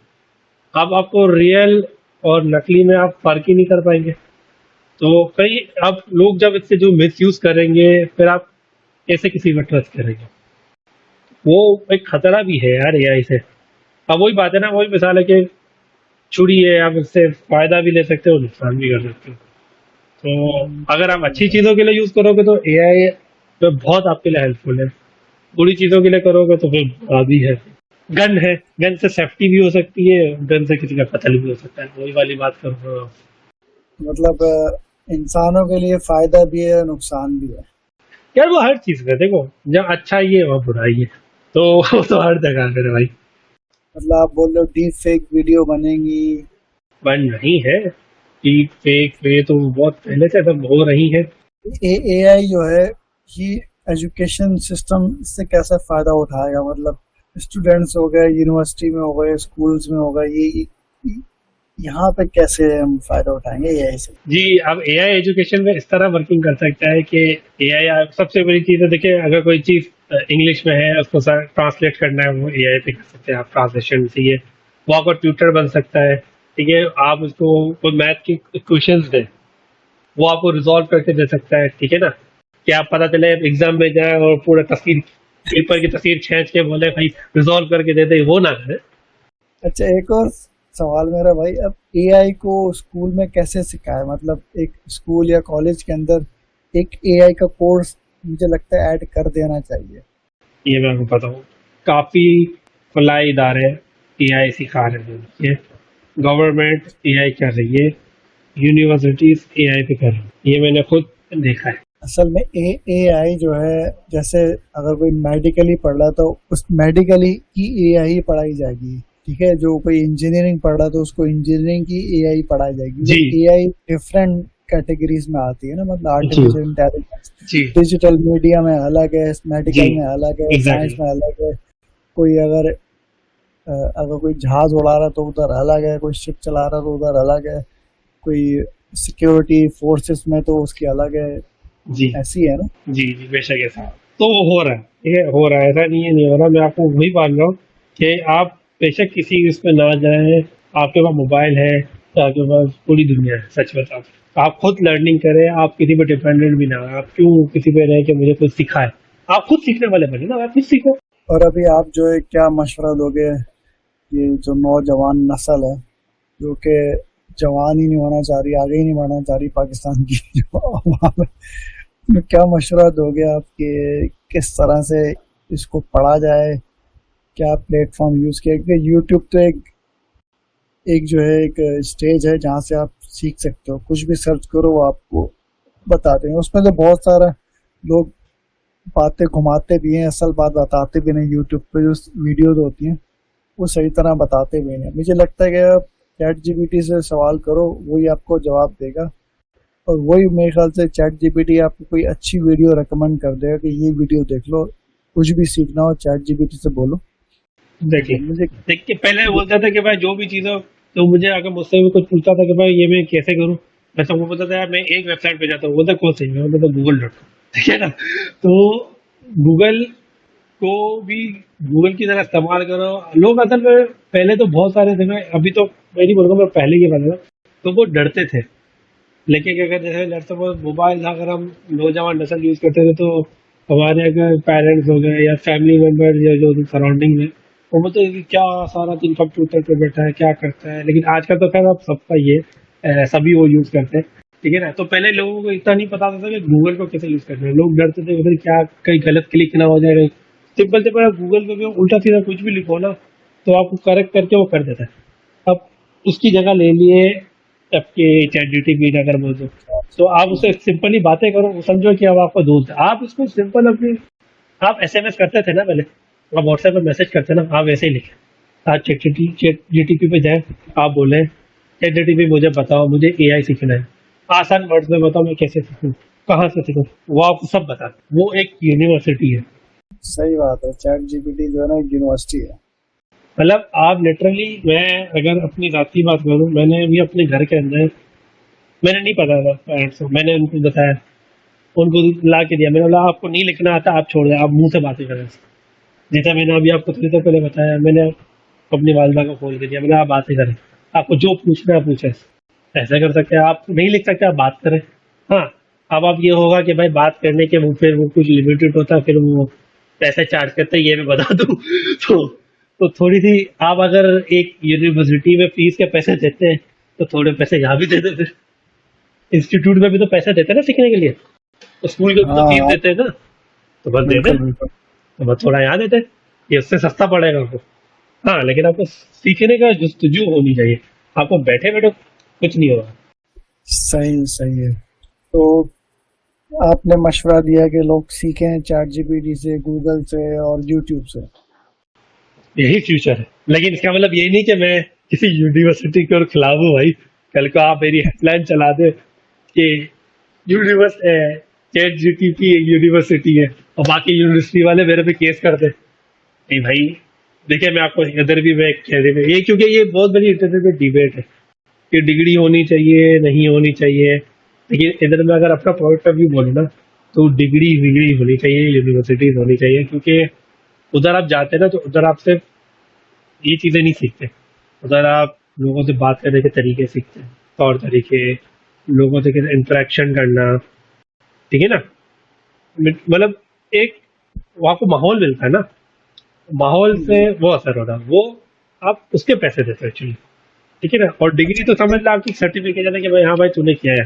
Speaker 1: अब आपको रियल और नकली में आप फर्क ही नहीं कर पाएंगे। तो कई अब लोग जब इससे जो मिस यूज करेंगे, फिर आप कैसे किसी पर ट्रस्ट करेंगे? वो एक खतरा भी है यार एआई से। अब वही बात है ना, वही मिसाल है कि छुरी है, आप इससे फायदा भी ले सकते हो, नुकसान भी कर सकते हो। तो अगर आप अच्छी चीजों के लिए यूज करोगे तो एआई तो बहुत आपके लिए हेल्पफुल है, बुरी चीजों के लिए करोगे तो फिर भी है। गन है, गन से सेफ्टी भी हो सकती है, गन से किसी का कत्ल भी हो सकता है, वही वाली बात कर रहे हो।
Speaker 2: मतलब इंसानों के लिए फायदा भी है, नुकसान भी है।
Speaker 1: यार वो हर चीज में देखो, जहाँ अच्छा ही है वहाँ बुराई है, तो वो तो हर जगह है मेरे भाई।
Speaker 2: मतलब आप बोल रहे हो डीप फेक वीडियो बनेंगी?
Speaker 1: बन रही है कि फेक वे तो बहुत पहले से सब हो रही है।
Speaker 2: एआई जो है ये एजुकेशन सिस्टम से कैसा फायदा उठाएगा? मतलब स्टूडेंट्स हो गए, यूनिवर्सिटी में हो गए, स्कूल्स में हो गए, ये यहाँ पे कैसे हम फायदा उठाएंगे एआई से?
Speaker 1: जी, अब एआई एजुकेशन में इस तरह वर्किंग कर सकता है कि एआई सबसे बड़ी चीज है, देखिए अगर कोई चीज इंग्लिश में है उसको ट्रांसलेट करना है, वो एआई पे कर सकते हैं आप, ट्रांसलेशन चाहिए, वो आपको ट्यूटर बन सकता है। ठीक है, आप उसको कोई मैथ की क्वेश्चंस दें, वो आपको रिजॉल्व करके दे सकता है, ठीक है ना। कि आप पता चले एग्जाम में जाए और पूरा तस्वीर, पेपर की तस्वीर खींच के बोले भाई रिजॉल्व करके दे दे, वो ना करे।
Speaker 2: अच्छा, एक और सवाल मेरा भाई, अब एआई को स्कूल में कैसे सिखाए? मतलब एक स्कूल या कॉलेज के अंदर एक एआई का कोर्स मुझे लगता है ऐड कर देना चाहिए।
Speaker 1: ये मैं आपको बताऊँ, काफ़ी फलाही इदारे एआई सिखा रहे हैं। ये गवर्नमेंट एआई कर रही है, यूनिवर्सिटीज एआई पे कर रही है, ये मैंने खुद देखा है।
Speaker 2: असल में एआई जो है, जैसे अगर कोई मेडिकली पढ़ रहा है तो उस मेडिकली की एआई पढ़ाई जाएगी, ठीक है। जो कोई इंजीनियरिंग पढ़ रहा है तो उसको इंजीनियरिंग की एआई पढ़ाई जाएगी।
Speaker 1: जी
Speaker 2: एआई डिफरेंट कैटेगरीज में आती है ना, मतलब
Speaker 1: जी
Speaker 2: आर्टिफिशियल इंटेलिजेंस
Speaker 1: जी
Speaker 2: डिजिटल मीडिया में अलग है,
Speaker 1: जी,
Speaker 2: मेडिकल में अलग है, साइंस
Speaker 1: एग्जैक्टली।
Speaker 2: में अलग है। कोई अगर कोई जहाज उड़ा रहा है तो उधर अलग है, कोई शिप चला रहा है तो उधर अलग है, कोई सिक्योरिटी फोर्सेस में तो उसकी अलग है।
Speaker 1: जी
Speaker 2: ऐसी है ना।
Speaker 1: जी जी, बेशक ऐसा तो वो हो रहा है, ठीक है, हो रहा है, ऐसा नहीं है नहीं हो रहा। मैं आपको वही मान रहा हूँ कि आप बेशक किसी उस पर ना जाए, आपके पास मोबाइल है तो आपके पास पूरी दुनिया है। सच बताओ, आप खुद लर्निंग करें, आप किसी पे डिपेंडेंट भी ना हो। आप क्यों किसी पे रहे कि मुझे कुछ सिखाए? आप खुद सीखने वाले बने ना, आप खुद सीखो।
Speaker 2: और अभी आप जो है क्या मशवरा दोगे, ये जो नौजवान नस्ल है जो कि जवान ही नहीं होना चाह रही, आगे ही नहीं बढ़ना चाह रही, पाकिस्तान की जो अवाम है, तो क्या मशवरा दोगे आप कि किस तरह से इसको पढ़ा जाए, क्या प्लेटफॉर्म यूज़ किया? क्योंकि यूट्यूब तो एक एक जो है एक स्टेज है जहाँ से आप सीख सकते हो, कुछ भी सर्च करो वो आपको बताते हैं। उसमें तो बहुत सारा लोग बातें घुमाते भी हैं, असल बात बताते भी नहीं। यूट्यूब पे जो वीडियोज होती हैं वो सही तरह बताते भी नहीं। मुझे लगता है कि आप चैट जीपीटी से सवाल करो, वही आपको जवाब देगा। और वही मेरे ख्याल से चैट जीपीटी आपको कोई अच्छी वीडियो रेकमेंड कर देगा कि ये वीडियो देख लो, कुछ भी सीखना हो चैट जीपीटी से बोलो।
Speaker 1: देखिए,
Speaker 2: तो मुझे
Speaker 1: देखिए पहले बोलता था कि भाई जो भी चीज़ हो, तो मुझे अगर मुझसे भी कुछ पूछता था कि भाई ये मैं कैसे करूँ, मैं सबको बोलता था यार मैं एक वेबसाइट पे जाता हूँ, बोलता कौन सी? मैं बोलता गूगल.com, ठीक है ना। तो गूगल को भी गूगल की तरह इस्तेमाल करो। लोग असल में पहले तो बहुत सारे थे, मैं अभी तो मैं नहीं बोलूँगा, मैं पहले की बात है, तो वो डरते थे। लेकिन क्या कहते हैं, जैसे वो मोबाइल अगर हम नौजवान नस्ल यूज़ करते थे, तो हमारे अगर पेरेंट्स हो गए या फैमिली मेम्बर या जो सराउंडिंग में, वो बोलते हैं कि क्या सारा दिन कंप्यूटर पे बैठा है, क्या करता है। लेकिन आजकल तो खैर अब सबका ये सभी वो यूज़ करते हैं, ठीक है ना। तो पहले लोगों को इतना नहीं पता था कि गूगल को कैसे यूज़ करना है। लोग डरते थे उधर क्या कहीं गलत क्लिक ना हो जाए। सिंपल सिंपल आप गूगल पे भी उल्टा सीधा कुछ भी लिखो ना, तो आपको करेक्ट करके वो कर देता है। अब उसकी जगह ले लिए आपके चैट जीटीपी अगर बोल दो, तो आप उससे सिंपली बातें करो, वो समझो कि अब आपका दोस्त है। आप इसको सिंपल अपनी, आप एसएमएस करते थे ना पहले, आप व्हाट्सएप पे मैसेज करते ना, आप वैसे ही लिखें। आज चैट जीटीपी पे जाए, आप बोले चैट जीटीपी मुझे बताओ, मुझे एआई सीखना है, आसान वर्ड्स में बताओ मैं कैसे सीखूं, कहाँ से सीखूं, वो आपको सब बता। वो एक यूनिवर्सिटी है।
Speaker 2: सही बात है, चैट जीपीटी जो है ना एक यूनिवर्सिटी है।
Speaker 1: मतलब आप लिटरली, मैं अगर अपनी रात की बात करूं, मैंने भी अपने घर के अंदर, मैंने नहीं पता था पेरेंट्स को, मैंने उनको बताया, उनको ला के दिया। मैंने बोला आपको नहीं लिखना आता, आप छोड़ दें, आप मुंह से बातें करें। जैसा मैंने अभी आपको थोड़ी देर पहले बताया, मैंने अपनी वालदा को खोल के दिया, मैंने आप बातें करें, आपको जो पूछना है पूछे। ऐसा कर सकते हैं, आप नहीं लिख सकते, आप बात करें। हाँ, अब ये होगा कि भाई बात करने के वो फिर वो कुछ लिमिटेड होता है, फिर वो पैसे चार्ज करते हैं, ये मैं बता दूं। तो थोड़ी सी, आप अगर एक यूनिवर्सिटी में फीस के पैसे देते हैं, तो थोड़े पैसे यहाँ भी दे दो। फिर इंस्टीट्यूट में भी तो पैसे देते हैं ना सीखने के लिए, तो स्कूल के भी तो फीस
Speaker 2: हाँ
Speaker 1: देते हैं ना, तो बस दे दें,
Speaker 2: बिल्कुल बिल्कुल।
Speaker 1: तो बस थोड़ा यहाँ देते हैं, ये उससे सस्ता पड़ेगा आपको। हाँ, लेकिन आपको सीखने का जुस्तजू होनी चाहिए, आपको बैठे बैठे कुछ नहीं होगा।
Speaker 2: सही सही है। तो आपने मशवरा दिया कि लोग सीखें चैट जीपीटी से, गूगल से और यूट्यूब से।
Speaker 1: यही फ्यूचर है। लेकिन इसका मतलब ये नहीं कि मैं किसी यूनिवर्सिटी के और खिलाफ हूँ भाई। कल को आप मेरी हेडलाइन चला दे कि यूनिवर्स चैट जीटीपी एक यूनिवर्सिटी है और बाकी यूनिवर्सिटी वाले मेरे पे केस कर दे। नहीं भाई, देखिए मैं आपको इधर भी मैं कह रही हूँ ये, क्योंकि ये बहुत बड़ी इंटरनेट में डिबेट है कि डिग्री होनी चाहिए नहीं होनी चाहिए। लेकिन इधर में अगर अपना पॉइंट ऑफ व्यू बोलूँ ना, तो डिग्री विग्री होनी चाहिए, यूनिवर्सिटीज होनी चाहिए। क्योंकि उधर आप जाते हैं ना, तो उधर आप सिर्फ ये चीज़ें नहीं सीखते, उधर आप लोगों से बात करने के तरीके सीखते हैं, तौर तरीके, लोगों से कैसे इंटरेक्शन करना, ठीक है ना। मतलब एक वहाँ को माहौल मिलता है ना, माहौल से वो असर होता है, वो आप उसके पैसे देते हो एक्चुअली। ठीक है ना। और डिग्री तो समझ लो आपकी सर्टिफिकेट है कि भाई हाँ भाई तूने किया है।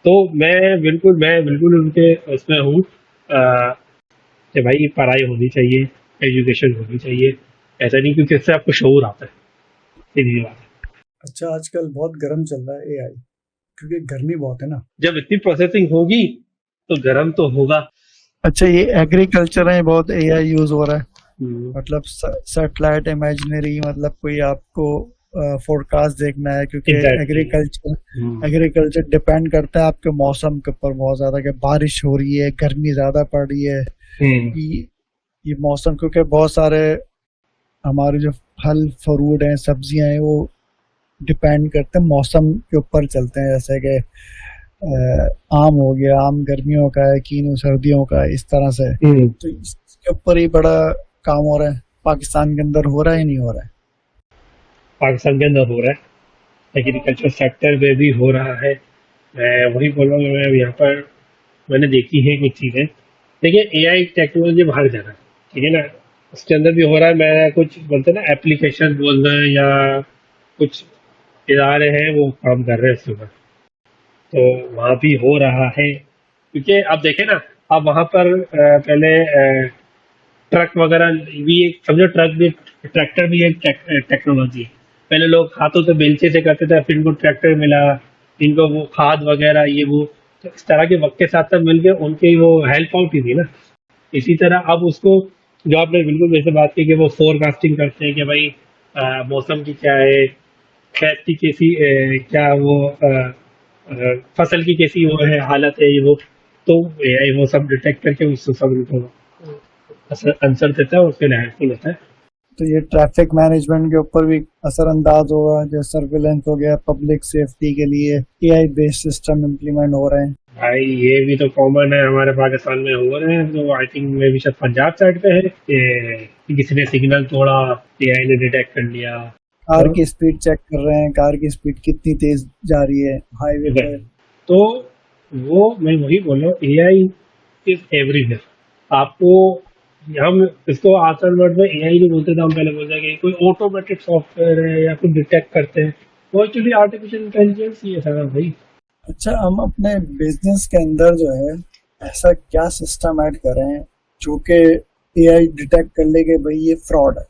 Speaker 1: तो मैं बिल्कुल उनके उसमें हूँ कि भाई पढ़ाई होनी चाहिए, एजुकेशन होनी चाहिए। ऐसा नहीं क्योंकि इससे आपको शऊर आता है, सीधी बात है।
Speaker 2: अच्छा, आजकल बहुत गर्म चल रहा है एआई, क्योंकि गर्मी बहुत है ना।
Speaker 1: जब इतनी प्रोसेसिंग होगी तो गर्म तो होगा।
Speaker 2: अच्छा, ये एग्रीकल्चर में बहुत एआई यूज हो रहा है।
Speaker 1: हम्म,
Speaker 2: मतलब सैटेलाइट इमेजिनरी, मतलब कोई आपको फोरकास्ट देखना है, क्योंकि
Speaker 1: एग्जैक्टली।
Speaker 2: एग्रीकल्चर एग्रीकल्चर डिपेंड करता है आपके मौसम के ऊपर बहुत ज्यादा, कि बारिश हो रही है, गर्मी ज्यादा पड़ रही है।
Speaker 1: हम्म,
Speaker 2: ये ये मौसम, क्योंकि बहुत सारे हमारे जो फल फ्रूट हैं, सब्जियां हैं, वो डिपेंड करते हैं मौसम के ऊपर चलते हैं। जैसे कि आम हो गया, आम गर्मियों का है, कीनू सर्दियों का है, इस तरह से।
Speaker 1: हम्म।
Speaker 2: तो इसके ऊपर ही बड़ा काम हो रहा है, पाकिस्तान के अंदर हो रहा है, नहीं हो रहा है?
Speaker 1: पाकिस्तान के अंदर हो रहा है, एग्रीकल्चर सेक्टर में भी हो रहा है। मैं वही बोल रहा हूँ, मैं यहाँ पर मैंने देखी है कुछ चीज़ें। देखिए एआई टेक्नोलॉजी बाहर जा रहा है, ठीक है ना। उसके अंदर भी हो रहा है। मैं कुछ बोलते हैं ना एप्लीकेशन बोल रहे हैं या कुछ इदारे हैं वो काम कर रहे हैं इसके ऊपर। तो वहाँ भी हो रहा है, क्योंकि आप देखें ना, आप वहाँ पर पहले ट्रक वगैरह भी एक समझो, ट्रक भी, ट्रैक्टर भी एक टेक्नोलॉजी है। पहले लोग हाथों से बेलचे से करते थे, फिर इनको ट्रैक्टर मिला, इनको वो खाद वगैरह ये वो, तो इस तरह के वक्त के साथ साथ मिलके उनकी वो हेल्प आउट ही थी ना। इसी तरह अब उसको, जो आपने बिल्कुल वैसे बात की कि वो फोरकास्टिंग करते हैं कि भाई मौसम की क्या है, खेत की कैसी क्या वो फसल की कैसी वो है हालत है ये वो। तो एआई वो सब डिटेक्ट करके उससे सब उनको आंसर देता है और उसके लिए हेल्पफुल होता है।
Speaker 2: तो ये ट्रैफिक मैनेजमेंट के ऊपर भी असरअंदाज होगा, जो सर्विलेंस हो गया, पब्लिक सेफ्टी के लिए एआई बेस्ड सिस्टम इम्प्लीमेंट हो रहे हैं।
Speaker 1: भाई ये भी तो कॉमन है, हमारे पाकिस्तान में हो रहे हैं। तो आई थिंक में भी शायद पंजाब साइड पे है कि किसी ने सिग्नल तोड़ा, एआई ने डिटेक्ट कर लिया।
Speaker 2: कार
Speaker 1: हाँ,
Speaker 2: की स्पीड चेक कर रहे हैं, कार की स्पीड कितनी तेज जा रही है हाईवे
Speaker 1: ठीक है।
Speaker 2: पे।
Speaker 1: तो वो मैं वही बोल रहा हूँ, एआई इज एवरीवेयर। आपको, हम इसको आसान वर्ड में एआई नहीं बोलते थे, हम पहले बोलते हैं कि कोई ऑटोमेटेड सॉफ्टवेयर है या कुछ डिटेक्ट करते हैं। वो एक्चुअली आर्टिफिशियल इंटेलिजेंस ही है सारा भाई।
Speaker 2: अच्छा, हम अपने बिजनेस के अंदर जो है, ऐसा क्या सिस्टम ऐड करें जो कि एआई डिटेक्ट कर ले कि भाई ये फ्रॉड है,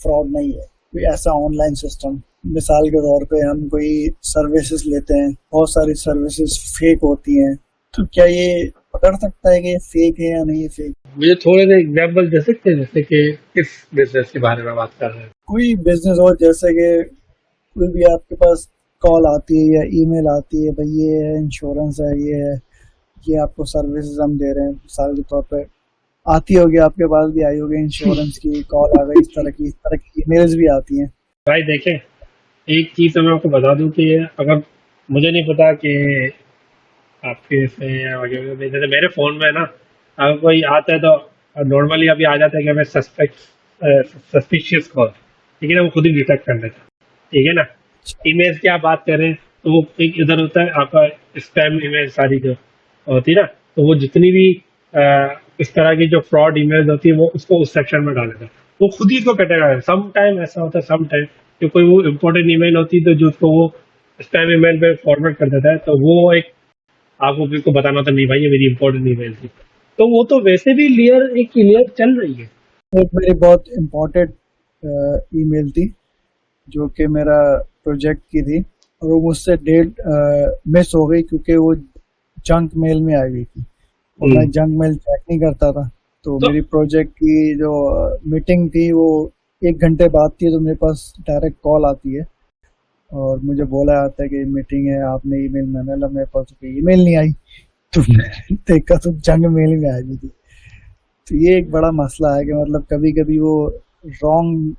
Speaker 2: फ्रॉड नहीं है। कोई ऐसा ऑनलाइन सिस्टम, मिसाल के तौर पे हम कोई सर्विसेज लेते हैं, बहुत सारी सर्विसेज फेक होती हैं, तो क्या ये पकड़ सकता है कि ये फेक है या नहीं है फेक?
Speaker 1: मुझे थोड़े से एग्जाम्पल दे सकते हैं, जैसे कि किस बिजनेस के बारे में बात कर रहे हैं।
Speaker 2: कोई बिजनेस हो, जैसे कि कोई भी आपके पास कॉल आती है या ईमेल आती है, भाई ये है इंश्योरेंस है, ये है, ये आपको सर्विसेज हम दे रहे हैं, मिसाल के तौर पे आती होगी, आपके पास भी आई होगी, इंश्योरेंस की कॉल आ गई, इस तरह की ईमेल्स भी आती हैं।
Speaker 1: भाई देखें, एक चीज तो मैं आपको बता दूं कि अगर, मुझे नहीं पता कि आपके से या वगैरह में, जैसे मेरे फोन में ना, अगर कोई आता है तो नॉर्मली अभी आ जाता है कि हमें सस्पिशियस कॉल, ठीक है ना, वो खुद ही डिटेक्ट कर लेता है। ठीक है ना। ईमेल की आप बात करें तो वो एक इधर होता है आपका स्पैम ईमेल सारी जो होती है ना, तो वो जितनी भी इस तरह की जो फ्रॉड ईमेल होती है वो उसको उस सेक्शन में डाल देता है। वो खुद ही इसको कैटेगराइज, सम टाइम ऐसा होता है, सम टाइम कि कोई वो इम्पोर्टेंट ईमेल होती है तो जो उसको वो स्पैम ईमेल पे फॉरवर्ड कर देता है, तो वो एक आपको किसी को बताना होता नहीं भाई ये मेरी इंपॉर्टेंट ईमेल थी। तो वो तो वैसे भी लेयर एक लेयर चल रही है।
Speaker 2: एक मेरी बहुत इम्पोर्टेंट ईमेल थी, जो कि मेरा प्रोजेक्ट की थी, और वो मुझसे डेट मिस हो गई, क्योंकि वो जंक मेल में आ गई थी, और मैं
Speaker 1: हम्म।
Speaker 2: जंक मेल चेक नहीं करता था। तो
Speaker 1: तो
Speaker 2: मेरी प्रोजेक्ट की जो मीटिंग थी, वो 1 घंटे बाद थी, तो मेरे पास डायरेक्ट कॉल आती है और मुझे बोला जाता है कि मीटिंग है, आपने ईमेल, मैंने बोला मेरे पास कोई ईमेल नहीं आई। तो मैंने देखा तो जंक मेल में आ गई थी। तो ये एक बड़ा मसला है कि मतलब कभी कभी वो रॉन्ग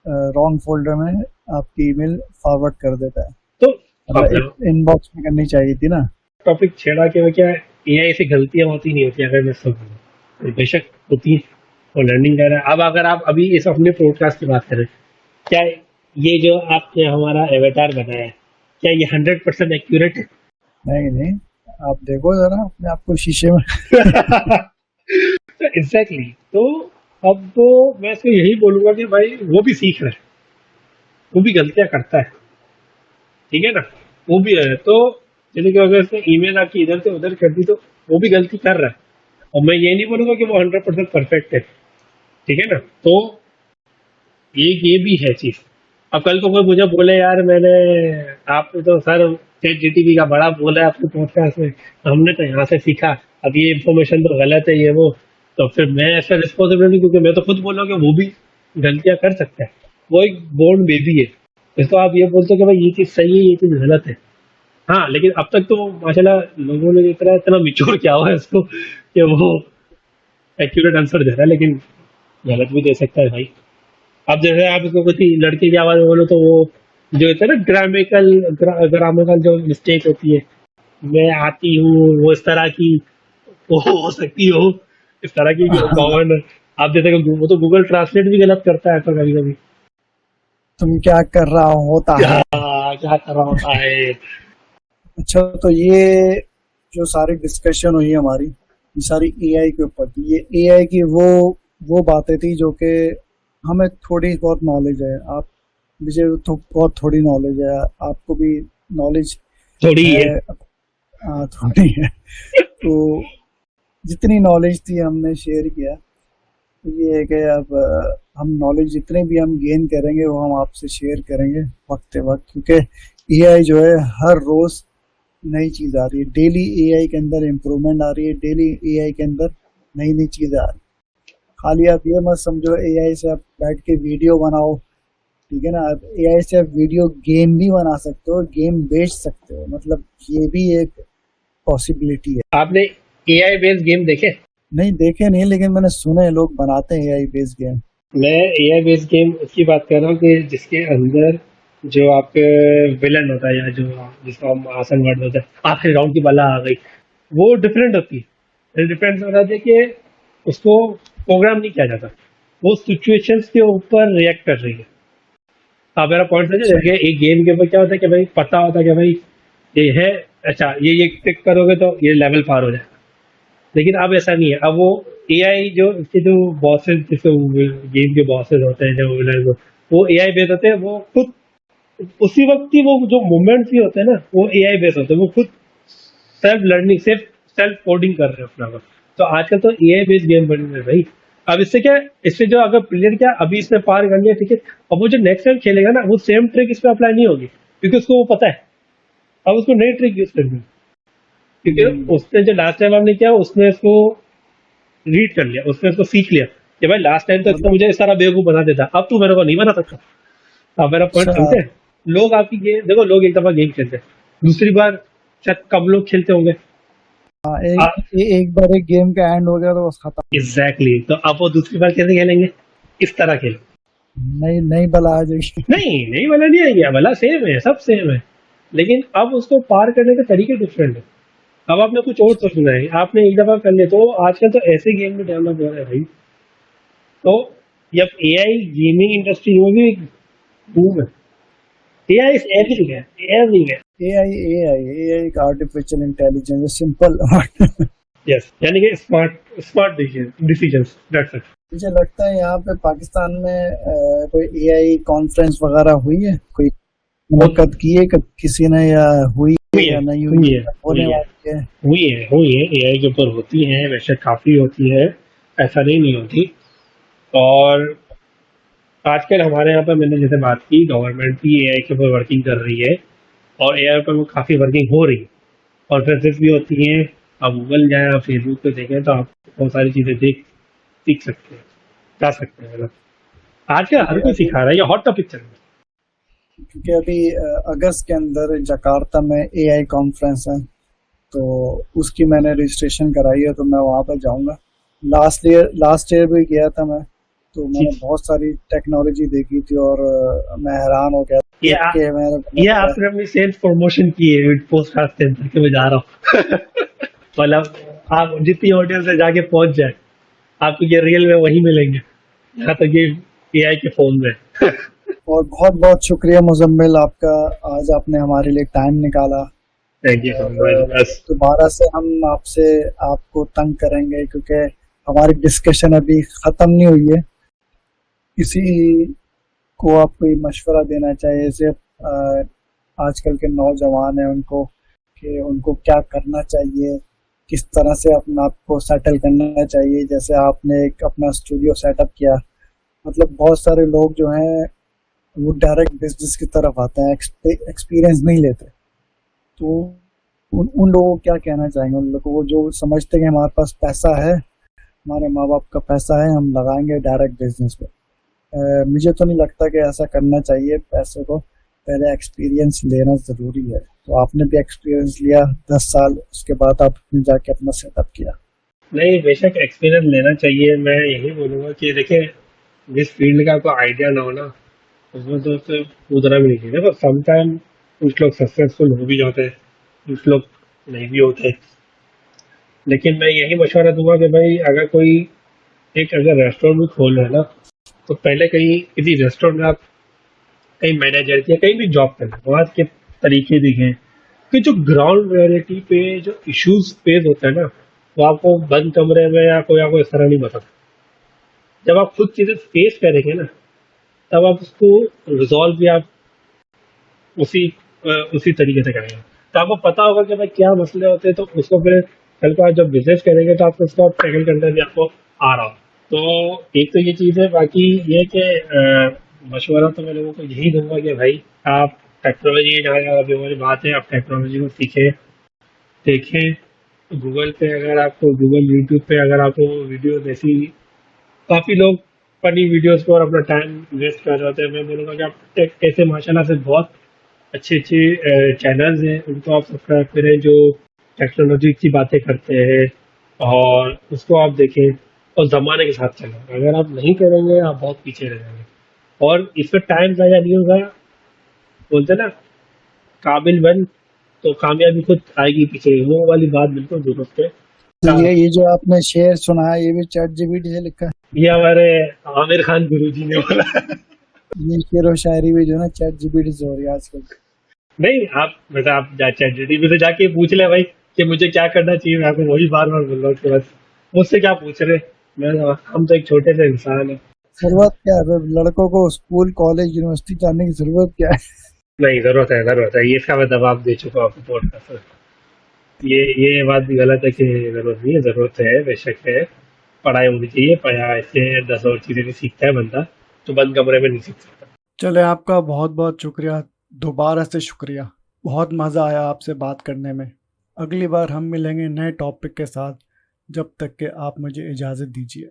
Speaker 2: रॉन्ग फोल्डर में आपकी ईमेल फॉरवर्ड कर देता है।
Speaker 1: तो अब
Speaker 2: मतलब इनबॉक्स में करनी चाहिए थी ना।
Speaker 1: टॉपिक छेड़ा के वो क्या, एआई से गलतियां होती नहीं होती, अगर मैं सब बोलूं। तो बेशक होती है, वो लर्निंग कर रहा है। अब अगर आप अभी इस अपने पॉडकास्ट की बात करें, क्या ये जो आपने हमारा एवेटार बनाया है, क्या ये 100% एक्यूरेट है?
Speaker 2: नहीं नहीं, आप देखो जरा अपने आप को शीशे में।
Speaker 1: तो एग्जैक्टली, तो अब तो मैं इसको यही बोलूंगा कि भाई वो भी सीख रहा है, वो भी गलतियां करता है। ठीक है ना, वो भी है। तो जैसे कि अगर इसने ईमेल आपकी इधर से उधर कर दी तो वो भी गलती कर रहा है, और मैं ये नहीं बोलूंगा कि वो 100% परफेक्ट है, ठीक है ना। तो ये भी है चीज। अब कल को कोई मुझे बोले यार मैंने, आपने तो सर चैट जीटीपी का बड़ा बोला है आपके पॉडकास्ट में, हमने तो यहाँ से सीखा, अब ये इन्फॉर्मेशन तो गलत है ये वो, तो फिर मैं ऐसा रिस्पॉन्सिबल नहीं, क्योंकि मैं तो खुद बोल रहा हूँ कि वो भी गलतियां कर सकता है, वो एक बोर्न बेबी है। इसको आप ये बोलते हो कि भाई ये चीज सही है ये चीज गलत है, हाँ, लेकिन अब तक तो माशाल्लाह लोगों ने इतना इतना मिच्योर किया हुआ है इसको कि वो एक्यूरेट आंसर दे रहा है, लेकिन गलत भी दे सकता है भाई। अब जैसे आप इसको किसी लड़के की आवाज में बोलो तो वो जो होता है ना ग्रामेकल जो मिस्टेक होती है, मैं आती हूँ, वो इस तरह की वो हो सकती हो, इस तरह की कॉमन। आप जैसे कि वो तो गूगल ट्रांसलेट भी गलत करता है कभी कभी।
Speaker 2: तुम क्या कर रहा होता है।
Speaker 1: क्या कर रहा होता है।
Speaker 2: अच्छा, तो ये जो सारी डिस्कशन हुई हमारी, ये सारी एआई के ऊपर थी। ये एआई की वो बातें थी जो कि हमें थोड़ी बहुत नॉलेज है। आप मुझे तो बहुत थोड़ी नॉलेज है, आपको भी नॉलेज
Speaker 1: थोड़ी
Speaker 2: है।
Speaker 1: है।
Speaker 2: थोड़ी है। तो जितनी नॉलेज थी हमने शेयर किया। तो ये है कि अब हम नॉलेज जितने भी हम गेन करेंगे वो हम आपसे शेयर करेंगे वक्त वक्त, क्योंकि एआई जो है हर रोज नई चीज आ रही है। डेली एआई के अंदर इम्प्रूवमेंट आ रही है, डेली एआई के अंदर नई नई चीजें आ रही है। खाली आप ये मत समझो एआई से आप बैठ के वीडियो बनाओ, ठीक है ना। आप एआई से आप वीडियो गेम भी बना सकते हो, गेम बेच सकते हो, मतलब ये भी एक पॉसिबिलिटी है।
Speaker 1: आपने एआई बेस्ड गेम देखे?
Speaker 2: नहीं देखे नहीं, लेकिन मैंने सुने हैं लोग बनाते हैं एआई बेस्ड गेम।
Speaker 1: मैं एआई बेस्ड गेम उसकी बात कर रहा हूँ कि जिसके अंदर जो आपके विलन होता है, या जो जिसको हम आसन वर्ड होता है, आखिरी राउंड की बला आ गई, वो डिफरेंट होती है। डिफरेंट होता है कि उसको प्रोग्राम नहीं किया जाता, वो सिचुएशंस के ऊपर रिएक्ट कर रही है। आप मेरा पॉइंट समझे? जैसे एक गेम के ऊपर क्या होता है कि भाई पता होता है कि भाई ये है, अच्छा ये टिक करोगे तो ये लेवल पार हो जाए, लेकिन अब ऐसा नहीं है। अब वो एआई जो इसके जो बॉसेस, जैसे गेम के बॉसेस होते हैं, जो विलर, वो एआई बेस्ड होते हैं, वो खुद उसी वक्त ही वो जो मूवमेंट्स भी होते हैं ना, वो एआई बेस्ड होते हैं, वो खुद सेल्फ लर्निंग सेल्फ कोडिंग कर रहे हैं अपना वर्क। तो आजकल तो एआई बेस्ड गेम बन रहे हैं भाई। अब इससे क्या है, इससे जो अगर प्लेयर क्या अभी इसने पार कर लिया, ठीक है, अब वो जो नेक्स्ट टाइम खेलेगा ना, वो सेम ट्रिक इस पे अप्लाई नहीं होगी, क्योंकि उसको वो पता है अब उसको नई ट्रिक यूज करनी है। क्योंकि उसने जो लास्ट टाइम हमने किया, उसने इसको रीड कर लिया, उसने इसको सीख लिया कि भाई लास्ट टाइम तो इसने मुझे इस तरह बेवकूफ बना देता, अब तू मेरे को नहीं बना सकता। आप मेरा पॉइंट
Speaker 2: अच्छा,
Speaker 1: समझे? लोग आपकी गेम देखो, लोग एक दफा गेम खेलते हैं, दूसरी बार शायद कम लोग खेलते होंगे।
Speaker 2: हाँ, एक बार एक गेम का एंड हो गया तो बस खत्म।
Speaker 1: एग्जैक्टली, तो अब वो दूसरी बार कैसे खेलेंगे? इस तरह खेल।
Speaker 2: नई नई बला आ जाएगी।
Speaker 1: नहीं नहीं, वाला नहीं आएंगे, भला सेम है, सब सेम है, लेकिन अब उसको पार करने के तरीके डिफरेंट है। अब आपने कुछ और सोचना है, आपने एक दफा कर लिया, तो आजकल तो ऐसे गेम में डेवलप हो रहा है भाई। तो जब एआई गेमिंग इंडस्ट्री में भी बूम है, AI is everywhere, everywhere.
Speaker 2: AI एक आर्टिफिशियल इंटेलिजेंस, सिंपल।
Speaker 1: यस, यानी कि smart smart decisions, that's it.
Speaker 2: मुझे लगता है यहाँ पे पाकिस्तान में कोई एआई कॉन्फ्रेंस वगैरह हुई है, कोई मुलाकात की है किसी ने, या हुई है या नहीं हुई है, होने वाली है?
Speaker 1: हुई है, एआई के ऊपर होती है, वैसे काफी होती है, ऐसा नहीं होती। और आजकल हमारे यहाँ पर मैंने जैसे बात की, गवर्नमेंट भी एआई के ऊपर वर्किंग कर रही है, और एआई पर वो काफी वर्किंग हो रही है, कॉन्फ्रेंसेस भी होती हैं। आप गूगल जाएं, आप फेसबुक पे देखें, तो आप बहुत सारी चीजें सीख सकते हैं, जा सकते हैं। मतलब आजकल हर कोई सिखा रहा है, ये हॉट टॉपिक चल रहा है।
Speaker 2: क्योंकि अभी अगस्त के अंदर जकार्ता में एआई कॉन्फ्रेंस है, तो उसकी मैंने रजिस्ट्रेशन कराई है, तो मैं वहाँ पर जाऊँगा। लास्ट ईयर भी गया था मैं, तो मैंने बहुत सारी टेक्नोलॉजी देखी थी और मैं हैरान हो गया।
Speaker 1: ये आपने अपनी सेल्फ प्रमोशन की है पोस्ट कास्ट सेंटर के, मैं जा रहा हूँ। मतलब आप जितनी ऑडियंस से जाके पहुंच जाए, आपको ये रियल में वही मिलेंगे, यहाँ तक ये एआई के फोन में।
Speaker 2: और बहुत बहुत शुक्रिया मुजम्मिल आपका, आज आपने हमारे लिए टाइम निकाला।
Speaker 1: Thank you.
Speaker 2: दोबारा से हम आपको तंग करेंगे, क्योंकि हमारी डिस्कशन अभी खत्म नहीं हुई है। किसी को आप कोई मशवरा देना चाहिए, जैसे आजकल के नौजवान हैं उनको, कि उनको क्या करना चाहिए, किस तरह से अपने आप को सेटल करना चाहिए। जैसे आपने एक अपना स्टूडियो सेटअप किया, मतलब बहुत सारे लोग जो हैं वो डायरेक्ट बिजनेस की तरफ आते हैं, एक्सपीरियंस नहीं लेते। तो उन उन लोगों को क्या कहना चाहेंगे? उन लोगों को जो समझते हैं कि हमारे पास पैसा है, हमारे माँ बाप का पैसा है, हम लगाएंगे डायरेक्ट बिजनेस पे। मुझे तो नहीं लगता कि ऐसा करना चाहिए। पैसे को पहले एक्सपीरियंस लेना ज़रूरी है। तो आपने भी एक्सपीरियंस लिया 10 साल, उसके बाद आपने जाके अपना सेटअप किया।
Speaker 1: नहीं, बेशक एक्सपीरियंस लेना चाहिए। मैं यही बोलूँगा कि देखिए, जिस फील्ड का आपको आइडिया ना हो ना, उसमें तो उससे कूदना भी नहीं चाहिए। देखो, समटाइम कुछ लोग सक्सेसफुल हो भी जाते हैं, कुछ लोग नहीं भी होते। लेकिन मैं यही मशवरा दूंगा कि भाई, अगर कोई एक अगर रेस्टोरेंट भी खोल रहे हैं ना, तो पहले कहीं किसी रेस्टोरेंट में आप कहीं मैनेजर या कहीं भी जॉब करें, वहाँ के तरीके दिखें कि जो ग्राउंड रियलिटी पे जो इश्यूज फेस होते हैं ना, वो आपको बंद कमरे में या कोई आपको इस तरह नहीं बता सकता। जब आप खुद चीजें फेस करेंगे ना, तब आप उसको रिजॉल्व भी आप उसी तरीके से करेंगे। तो आपको पता होगा कि भाई क्या मसले होते हैं, तो उसको फिर कल को आप जब बिजनेस करेंगे तो आपको उसका टैकल करना भी आपको आ रहा हो। तो एक तो ये चीज़ है। बाकी ये कि मशवरा तो मैं लोगों को यही दूंगा कि भाई, आप टेक्नोलॉजी, जहाँ अभी हमारी बात है, आप टेक्नोलॉजी को सीखें, देखें। गूगल पे अगर आपको, गूगल यूट्यूब पे अगर आपको वीडियो ऐसी, काफ़ी लोग फनी वीडियोस पर अपना टाइम वेस्ट कर रहे होते हैं। मैं बोलूँगा कि आप ऐसे माशाल्लाह से बहुत अच्छे अच्छे चैनल्स हैं, उनको आप सब्सक्राइब करें जो टेक्नोलॉजी की बातें करते हैं, और उसको आप देखें और ज़माने के साथ चलें। अगर आप नहीं करेंगे, आप बहुत पीछे रह जाएंगे और इसमें टाइम ज़ाया नहीं होगा। बोलते हैं ना, काबिल बन तो कामयाबी खुद आएगी पीछे। वो वाली बात बिल्कुल दुरुस्त है।
Speaker 2: तो ये जो आपने शेर सुना है, ये भी चैट जीपीटी से लिखा है?
Speaker 1: ये हमारे आमिर खान गुरुजी ने बोला।
Speaker 2: ये शेर और शायरी भी जो है ना चैट जीपीटी से हो रही है आजकल।
Speaker 1: नहीं, आप मतलब आप चैट जीपीटी से जाके पूछ ले भाई कि मुझे क्या करना चाहिए। मैं आपको वही बार बार बोल रहा हूँ उसके बाद मुझसे क्या पूछ रहे। मैं, हम तो एक छोटे से इंसान है।
Speaker 2: जरूरत क्या है लड़कों को स्कूल कॉलेज यूनिवर्सिटी जाने की? जरूरत क्या है?
Speaker 1: नहीं, जरूरत है, जरूरत है। ये इसका मैं जवाब दे चुका हूँ आपको पॉडकास्ट में। ये बात भी गलत है कि जरूरत नहीं है। जरूरत है, बेशक है। पढ़ाई होनी चाहिए। पढ़ा ऐसे 10 और चीजें भी सीखता है बंदा, तो बंद कमरे में नहीं सीख सकता।
Speaker 2: चले, आपका बहुत बहुत शुक्रिया, दोबारा से शुक्रिया। बहुत मज़ा आया आपसे बात करने में। अगली बार हम मिलेंगे नए टॉपिक के साथ। जब तक के आप मुझे इजाज़त दीजिए।